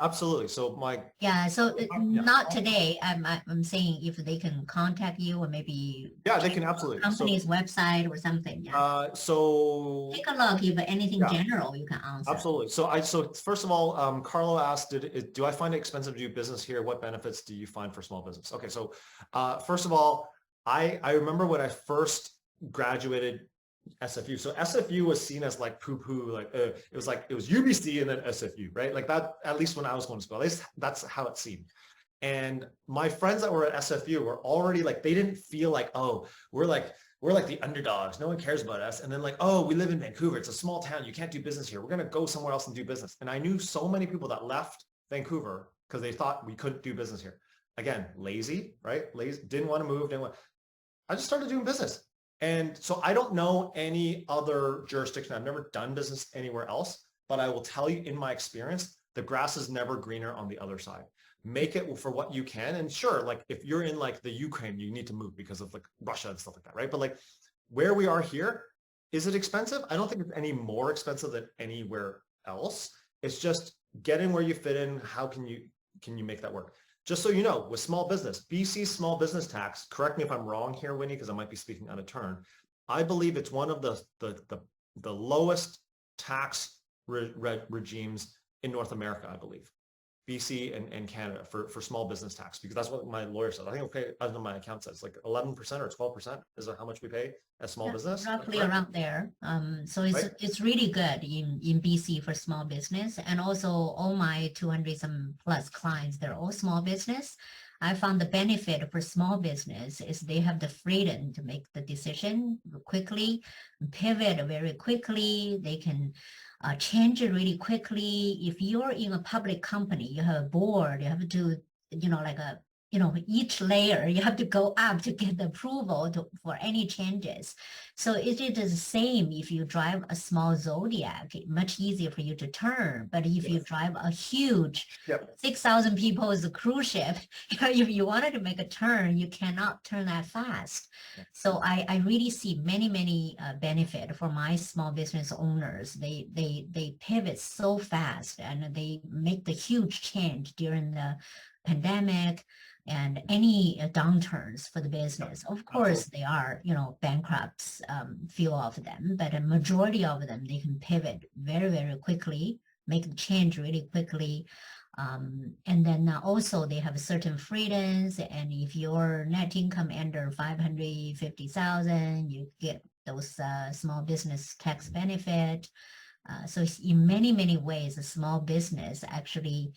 Absolutely. So not today. I'm saying if they can contact you or maybe they can absolutely company's website or something. So take a look. If anything general, you can answer. Absolutely. So first of all, Carlo asked, do I find it expensive to do business here? What benefits do you find for small business? Okay, so first of all, I remember when I first graduated SFU. So SFU was seen as like poo-poo, like it was UBC and then SFU, right? Like that, at least when I was going to school, at least that's how it seemed. And my friends that were at SFU were already like, they didn't feel like, oh, we're like the underdogs. No one cares about us. And then like, oh, we live in Vancouver. It's a small town. You can't do business here. We're going to go somewhere else and do business. And I knew so many people that left Vancouver because they thought we couldn't do business here. Again, lazy, right? Lazy, didn't want to move. I just started doing business. And so I don't know any other jurisdiction. I've never done business anywhere else, but I will tell you in my experience, the grass is never greener on the other side. Make it for what you can. And sure, like if you're in like the Ukraine, you need to move because of like Russia and stuff like that, right? But like where we are here, is it expensive? I don't think it's any more expensive than anywhere else. It's just getting where you fit in. How can you make that work? Just so you know, with small business, BC small business tax, correct me if I'm wrong here, Winnie, because I might be speaking out of turn. I believe it's one of the lowest tax regimes in North America, I believe. BC and Canada for small business tax, because that's what my lawyer said. I think okay, I don't know, my account says like 11% or 12% is how much we pay as small business. Roughly around there. So it's really good in BC for small business, and also all my 200 some plus clients, they're all small business. I found the benefit for small business is they have the freedom to make the decision quickly, pivot very quickly. They can change it really quickly. If you're in a public company, you have a board, you have to, each layer, you have to go up to get the approval for any changes. So it is the same if you drive a small Zodiac, much easier for you to turn. But if you drive a huge 6,000 people's cruise ship, if you wanted to make a turn, you cannot turn that fast. So I really see many benefit for my small business owners. They pivot so fast and they make the huge change during the pandemic and any downturns for the business. Of course, they are, bankrupts, few of them, but a majority of them, they can pivot very quickly, make the change really quickly. And then also they have certain freedoms. And if your net income under 550,000, you get those small business tax benefit. So in many ways, a small business actually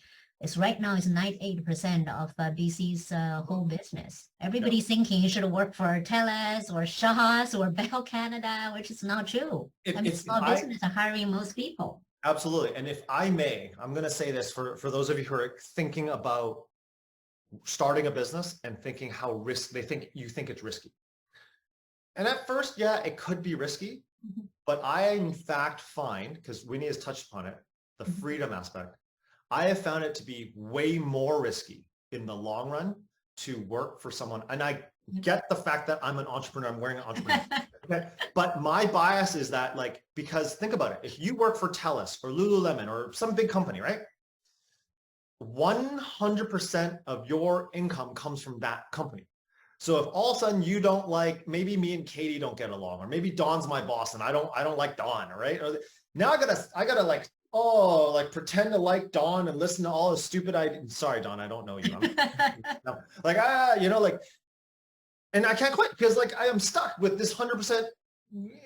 right now is 98% of BC's whole business. Everybody's thinking you should work for TELUS or Shaw's or Bell Canada, which is not true. Small business are hiring most people. Absolutely. And if I may, I'm going to say this for those of you who are thinking about starting a business and thinking you think it's risky. And at first, yeah, it could be risky, but I in fact find, because Winnie has touched upon it, the freedom aspect. I have found it to be way more risky in the long run to work for someone. And I get the fact that I'm an entrepreneur, I'm wearing an entrepreneur. Okay? But my bias is that because think about it, if you work for TELUS or Lululemon or some big company, right? 100% of your income comes from that company. So if all of a sudden you don't maybe me and Katie don't get along, or maybe Dawn's my boss and I don't like Dawn, right? Now I gotta pretend to like Dawn and listen to all the stupid ideas. Sorry, Dawn, I don't know you. And I can't quit because I am stuck with this 100%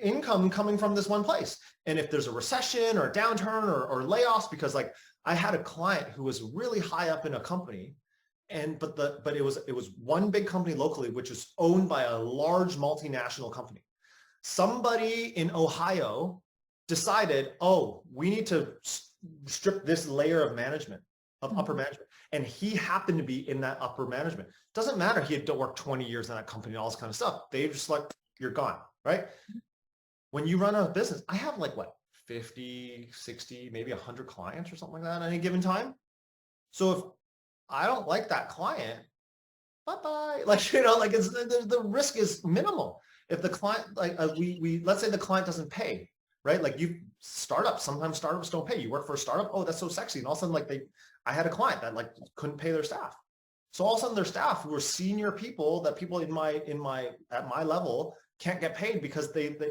income coming from this one place. And if there's a recession or a downturn or layoffs, because I had a client who was really high up in a company, but it was one big company locally, which was owned by a large multinational company. Somebody in Ohio decided, oh, we need to strip this layer of management, of upper management. And he happened to be in that upper management. Doesn't matter. He had to work 20 years in that company, all this kind of stuff. They just you're gone, right? When you run a business, I have 50, 60, maybe 100 clients or something like that at any given time. So if I don't like that client, bye-bye. The risk is minimal. If the client, let's say the client doesn't pay, right? Sometimes startups don't pay. You work for a startup. Oh, that's so sexy. And all of a sudden, I had a client that couldn't pay their staff. So all of a sudden their staff, who are senior people, that people at my level can't get paid because if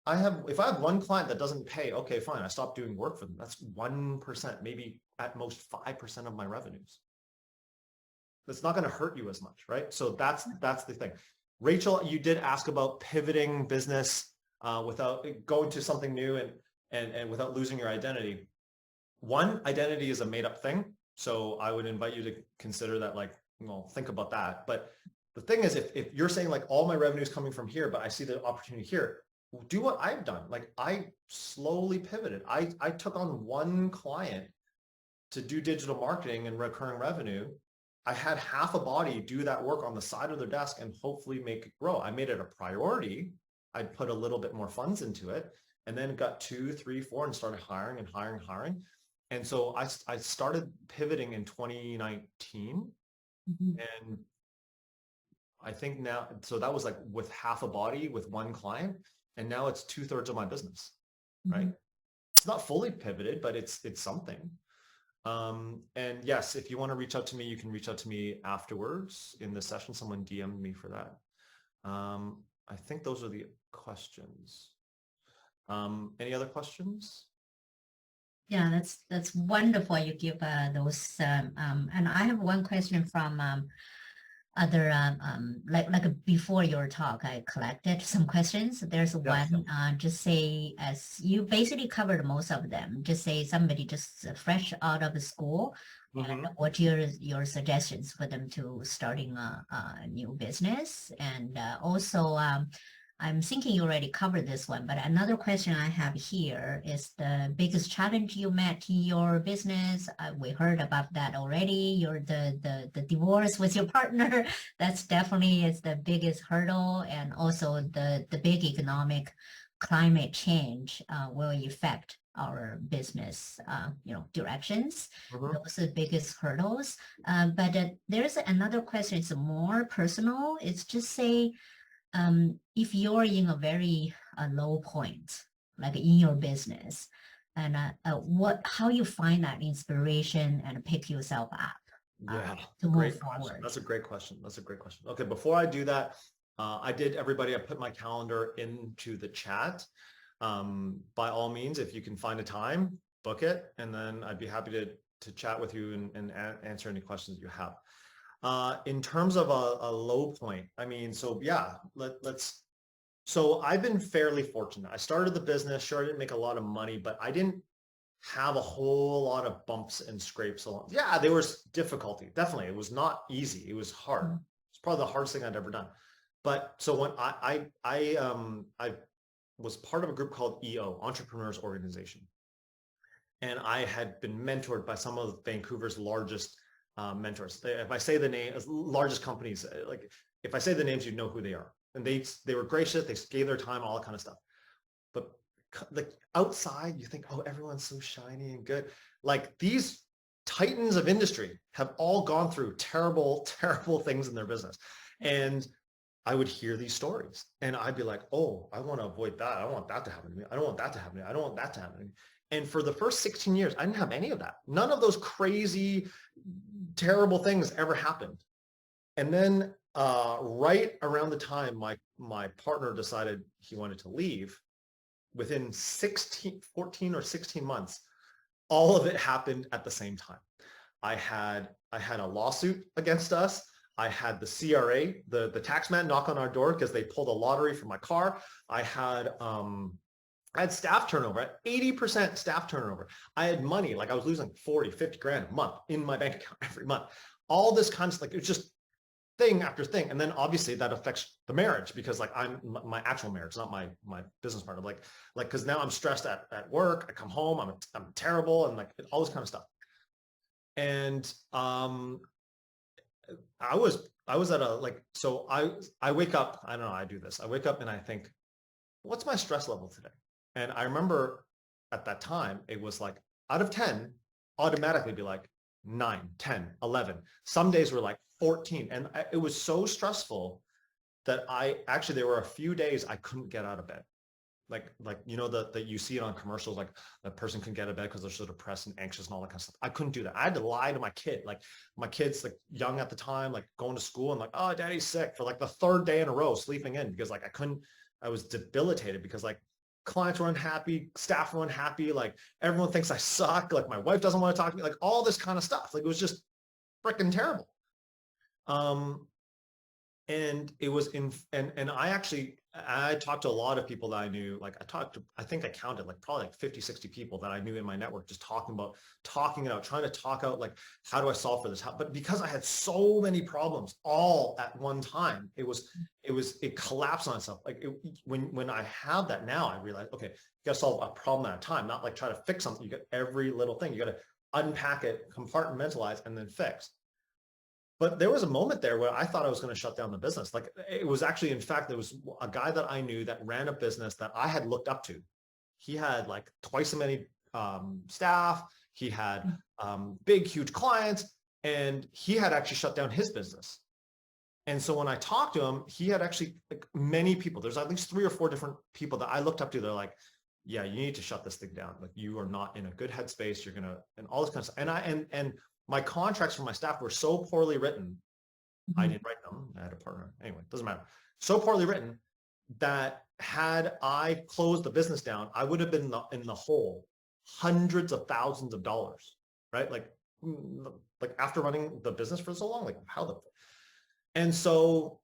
I have one client that doesn't pay, okay, fine. I stop doing work for them. That's 1%, maybe at most 5% of my revenues. It's not going to hurt you as much, right? So that's the thing. Rachel, you did ask about pivoting business without going to something new and without losing your identity. One, identity is a made up thing. So I would invite you to consider that, like, well, think about that. But the thing is, if you're saying like all my revenue is coming from here, but I see the opportunity here, do what I've done. Like I slowly pivoted. I took on one client to do digital marketing and recurring revenue. I had half a body do that work on the side of their desk and hopefully make it grow. I made it a priority. I put a little bit more funds into it, and then got 2, 3, 4 and started hiring and hiring. And so I started pivoting in 2019. And I think now, so that was like with half a body with one client, and now it's 2/3 of my business, right? It's not fully pivoted, but it's something. And yes, if you want to reach out to me, you can reach out to me afterwards in the session. Someone DM'd me for that. I think those are the questions. Any other questions? Yeah, that's wonderful. You give those, and I have one question from other like before your talk, I collected some questions. There's one, just say, as you basically covered most of them, just say somebody just fresh out of school, and what your suggestions for them to starting a new business. And also I'm thinking you already covered this one, but another question I have here is the biggest challenge you met in your business. We heard about that already. You're the divorce with your partner. That's definitely is the biggest hurdle, and also the big economic climate change will affect our business, directions. Those are the biggest hurdles. But there's another question. It's more personal. It's just say, if you're in a very low point, like in your business, and how you find that inspiration and pick yourself up to move forward? That's a great question. Okay, before I do that, I put my calendar into the chat. By all means, if you can find a time, book it, and then I'd be happy to chat with you and answer any questions you have. In terms of a low point, I mean, so yeah, so I've been fairly fortunate. I started the business, sure, I didn't make a lot of money, but I didn't have a whole lot of bumps and scrapes along. Yeah, there was difficulty. Definitely. It was not easy. It was hard. It's probably the hardest thing I'd ever done. But so when I was part of a group called EO, Entrepreneurs Organization. And I had been mentored by some of Vancouver's largest mentors. If I say the name, largest companies, like if I say the names, you know who they are. And they were gracious. They gave their time, all that kind of stuff. But like outside, you think, oh, everyone's so shiny and good. Like these titans of industry have all gone through terrible, terrible things in their business. And I would hear these stories and I'd be like, oh, I want to avoid that. I don't want that to happen to me. I don't want that to happen to me. I don't want that to happen to me. And for the first 16 years, I didn't have any of that. None of those crazy, terrible things ever happened. And then right around the time my partner decided he wanted to leave, within 14 or 16 months, all of it happened at the same time. I had a lawsuit against us. I had the CRA, the tax man, knock on our door because they pulled a lottery for my car. I had staff turnover, at 80% staff turnover. I had money, like I was losing 40, 50 grand a month in my bank account every month. All this kind of, like, it's just thing after thing. And then obviously that affects the marriage because like I'm my actual marriage, not my business partner. Like, cause now I'm stressed at work. I come home, I'm terrible. And like all this kind of stuff. And, I was at a, like, so I wake up, I don't know, I do this. I wake up and I think, what's my stress level today? And I remember at that time, it was like out of 10, automatically be like 9, 10, 11. Some days were like 14. And it was so stressful that there were a few days I couldn't get out of bed. Like, you know, that you see it on commercials, like a person can get out of bed because they're so depressed and anxious and all that kind of stuff. I couldn't do that. I had to lie to my kid. Like my kid's like young at the time, like going to school and like, oh, daddy's sick for like the 3rd day in a row sleeping in because like I was debilitated because like clients were unhappy, staff were unhappy. Like everyone thinks I suck. Like my wife doesn't want to talk to me, like all this kind of stuff. Like it was just freaking terrible. And it was and I actually, I talked to a lot of people that I knew, like I think I counted like probably like 50, 60 people that I knew in my network, just talking it out, trying to talk out like, how do I solve for this? But because I had so many problems all at one time, it collapsed on itself. Like when I have that now, I realize, okay, you got to solve a problem at a time, not like try to fix something. You got every little thing, you got to unpack it, compartmentalize, and then fix. But there was a moment there where I thought I was going to shut down the business. Like it was actually, in fact, there was a guy that I knew that ran a business that I had looked up to. He had like twice as many staff. He had big, huge clients, and he had actually shut down his business. And so when I talked to him, he had actually like many people. There's at least 3 or 4 different people that I looked up to. They're like, yeah, you need to shut this thing down. Like you are not in a good headspace. You're going to, and all this kind of stuff. And my contracts for my staff were so poorly written. I didn't write them. I had a partner. Anyway, doesn't matter. So poorly written that had I closed the business down, I would have been in the hole hundreds of thousands of dollars, right? Like after running the business for so long, like how the, and so,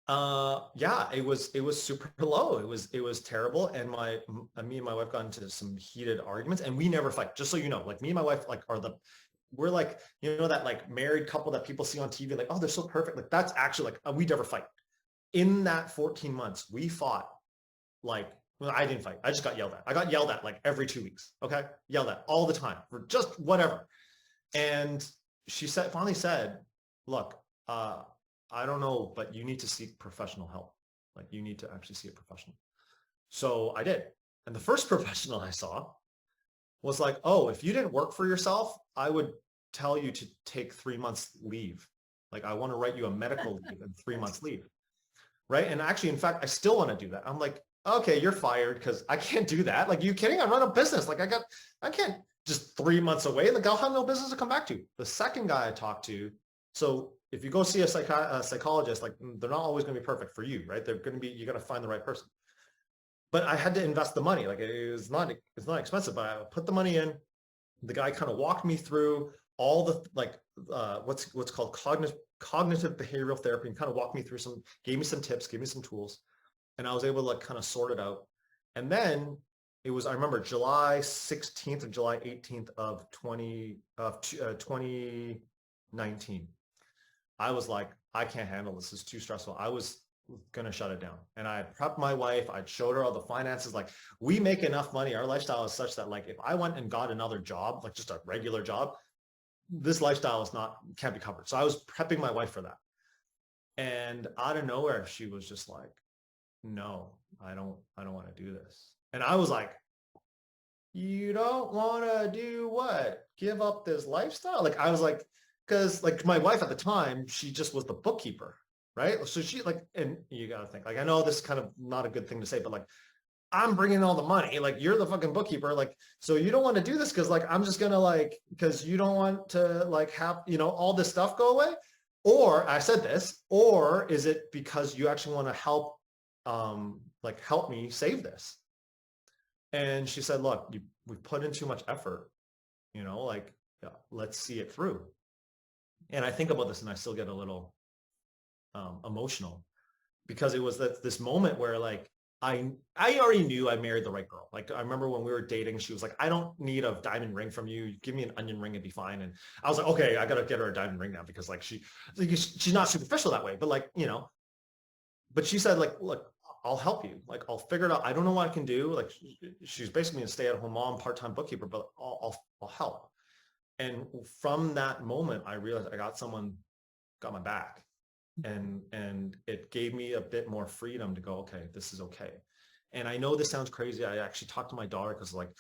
yeah, it was super low. It was terrible. And me and my wife got into some heated arguments, and we never fight, just so you know. Like me and my wife like we're like, you know, that like married couple that people see on TV, like, oh, they're so perfect. Like that's actually like, we never fight. In that 14 months, we fought like, well, I didn't fight. I just got yelled at. I got yelled at like every 2 weeks. Okay. Yelled at all the time for just whatever. And she finally said, look, I don't know, but you need to seek professional help. Like you need to actually see a professional. So I did. And the first professional I saw was like, oh, if you didn't work for yourself, I would tell you to take 3 months leave. Like I want to write you a medical leave and 3 months leave. Right. And actually, in fact, I still want to do that. I'm like, okay, you're fired because I can't do that. Like, you kidding? I run a business. Like I can't just 3 months away. Like I'll have no business to come back to. The second guy I talked to, so if you go see a psychologist, like they're not always going to be perfect for you, right? They're going to be, you got to find the right person. But I had to invest the money. Like it's not expensive, but I put the money in. The guy kind of walked me through all the like what's called cognitive behavioral therapy, and kind of walked me through gave me some tips, gave me some tools, and I was able to like kind of sort it out. And then it was, I remember July 16th and July 18th of 2019. I was like, I can't handle this. It's too stressful. I was going to shut it down. And I prepped my wife. I showed her all the finances. Like we make enough money. Our lifestyle is such that like, if I went and got another job, like just a regular job, this lifestyle can't be covered. So I was prepping my wife for that. And out of nowhere, she was just like, no, I don't want to do this. And I was like, you don't want to do what? Give up this lifestyle? Like, I was like, because like my wife at the time, she just was the bookkeeper, right? So she like, and you got to think, like, I know this is kind of not a good thing to say, but like, I'm bringing all the money, like you're the fucking bookkeeper. Like, so you don't want to do this because like, I'm just going to like, because you don't want to like have, you know, all this stuff go away. Or I said this, or is it because you actually want to help, like help me save this? And she said, look, we put in too much effort, you know, like, yeah, let's see it through. And I think about this and I still get a little emotional, because it was this moment where like, I already knew I married the right girl. Like I remember when we were dating, she was like, I don't need a diamond ring from you. Give me an onion ring and be fine. And I was like, okay, I got to get her a diamond ring now, because like she's not superficial that way, but like, you know, but she said like, look, I'll help you. Like, I'll figure it out. I don't know what I can do. Like she's basically a stay-at-home mom, part-time bookkeeper, but I'll help. And from that moment, I realized I got my back. And it gave me a bit more freedom to go, okay, this is okay. And I know this sounds crazy. I actually talked to my daughter because like,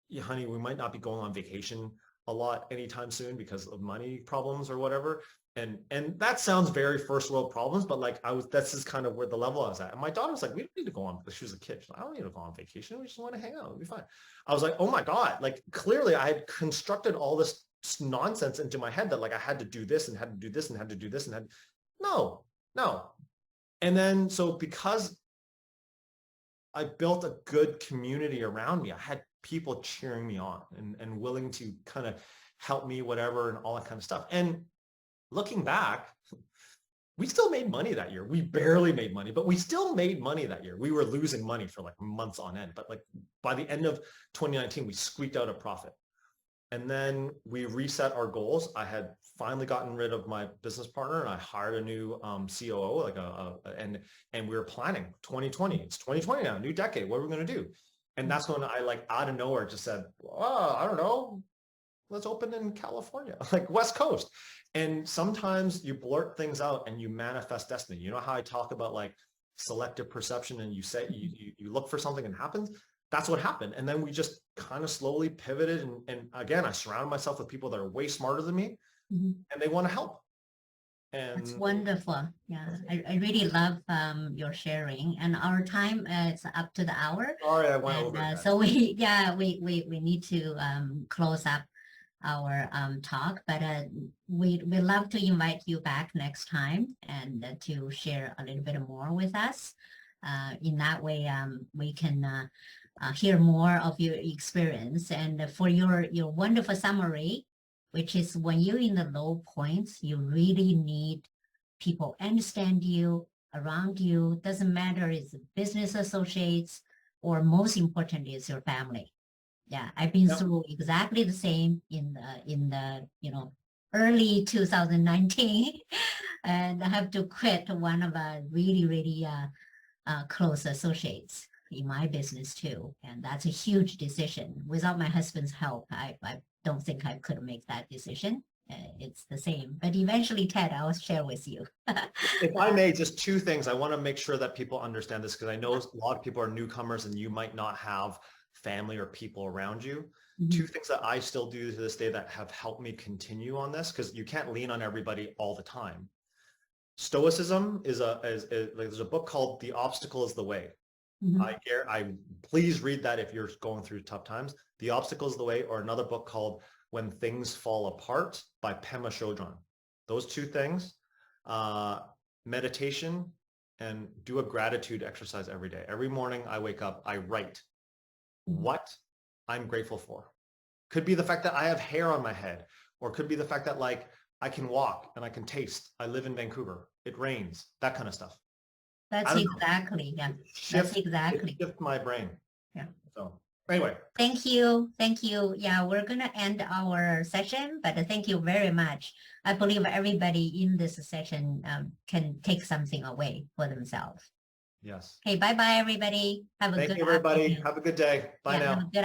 yeah, honey, we might not be going on vacation a lot anytime soon because of money problems or whatever. And that sounds very first world problems, but like that's just kind of where the level I was at. And my daughter was like, we don't need to go on, because she was a kid. She's like, I don't need to go on vacation. We just want to hang out. It'll be fine. I was like, oh my God, like clearly I had constructed all this nonsense into my head that like I had to do this and had to do this and had to do this and had no. And then, so because I built a good community around me, I had people cheering me on and willing to kind of help me, whatever, and all that kind of stuff. And looking back, we still made money that year. We barely made money, but we still made money that year. We were losing money for like months on end, but like by the end of 2019, we squeaked out a profit. And then we reset our goals. I had finally gotten rid of my business partner and I hired a new COO, like and we were planning 2020. It's 2020 now, new decade. What are we going to do? And that's when I like out of nowhere just said, oh, I don't know, let's open in California, like West Coast. And sometimes you blurt things out and you manifest destiny. You know how I talk about like selective perception and you say, you look for something and it happens? That's what happened. And then we just kind of slowly pivoted. And again, I surrounded myself with people that are way smarter than me and they want to help. And that's wonderful. Yeah, I really love your sharing, and our time is up to the hour. Sorry, I went over. So we need to close up our talk, but we'd love to invite you back next time and to share a little bit more with us. In that way, we can hear more of your experience, and for your wonderful summary, which is when you're in the low points, you really need people understand you, around you. Doesn't matter, it's business associates, or most important is your family. Yeah, I've been through exactly the same in the early 2019, and I have to quit one of our really close associates in my business too, and that's a huge decision. Without my husband's help, I don't think I could make that decision. It's the same, but eventually, Ted, I'll share with you. If I may, just two things. I want to make sure that people understand this because I know a lot of people are newcomers and you might not have family or people around you. Two things that I still do to this day that have helped me continue on this, because you can't lean on everybody all the time. Stoicism is there's a book called The Obstacle is the Way. I please read that if you're going through tough times. The Obstacle is the Way, or another book called When Things Fall Apart by Pema Chodron. Those two things, meditation and do a gratitude exercise every day. Every morning I wake up, I write what I'm grateful for. Could be the fact that I have hair on my head, or could be the fact that like I can walk and I can taste. I live in Vancouver. It rains, that kind of stuff. That's exactly, yeah. That's exactly. Shift my brain. Yeah. So anyway. Thank you. Thank you. Yeah, we're going to end our session, but thank you very much. I believe everybody in this session can take something away for themselves. Yes. Okay, bye-bye, everybody. Have a good Thank you, everybody. afternoon. Have a good day. Bye now. Have a good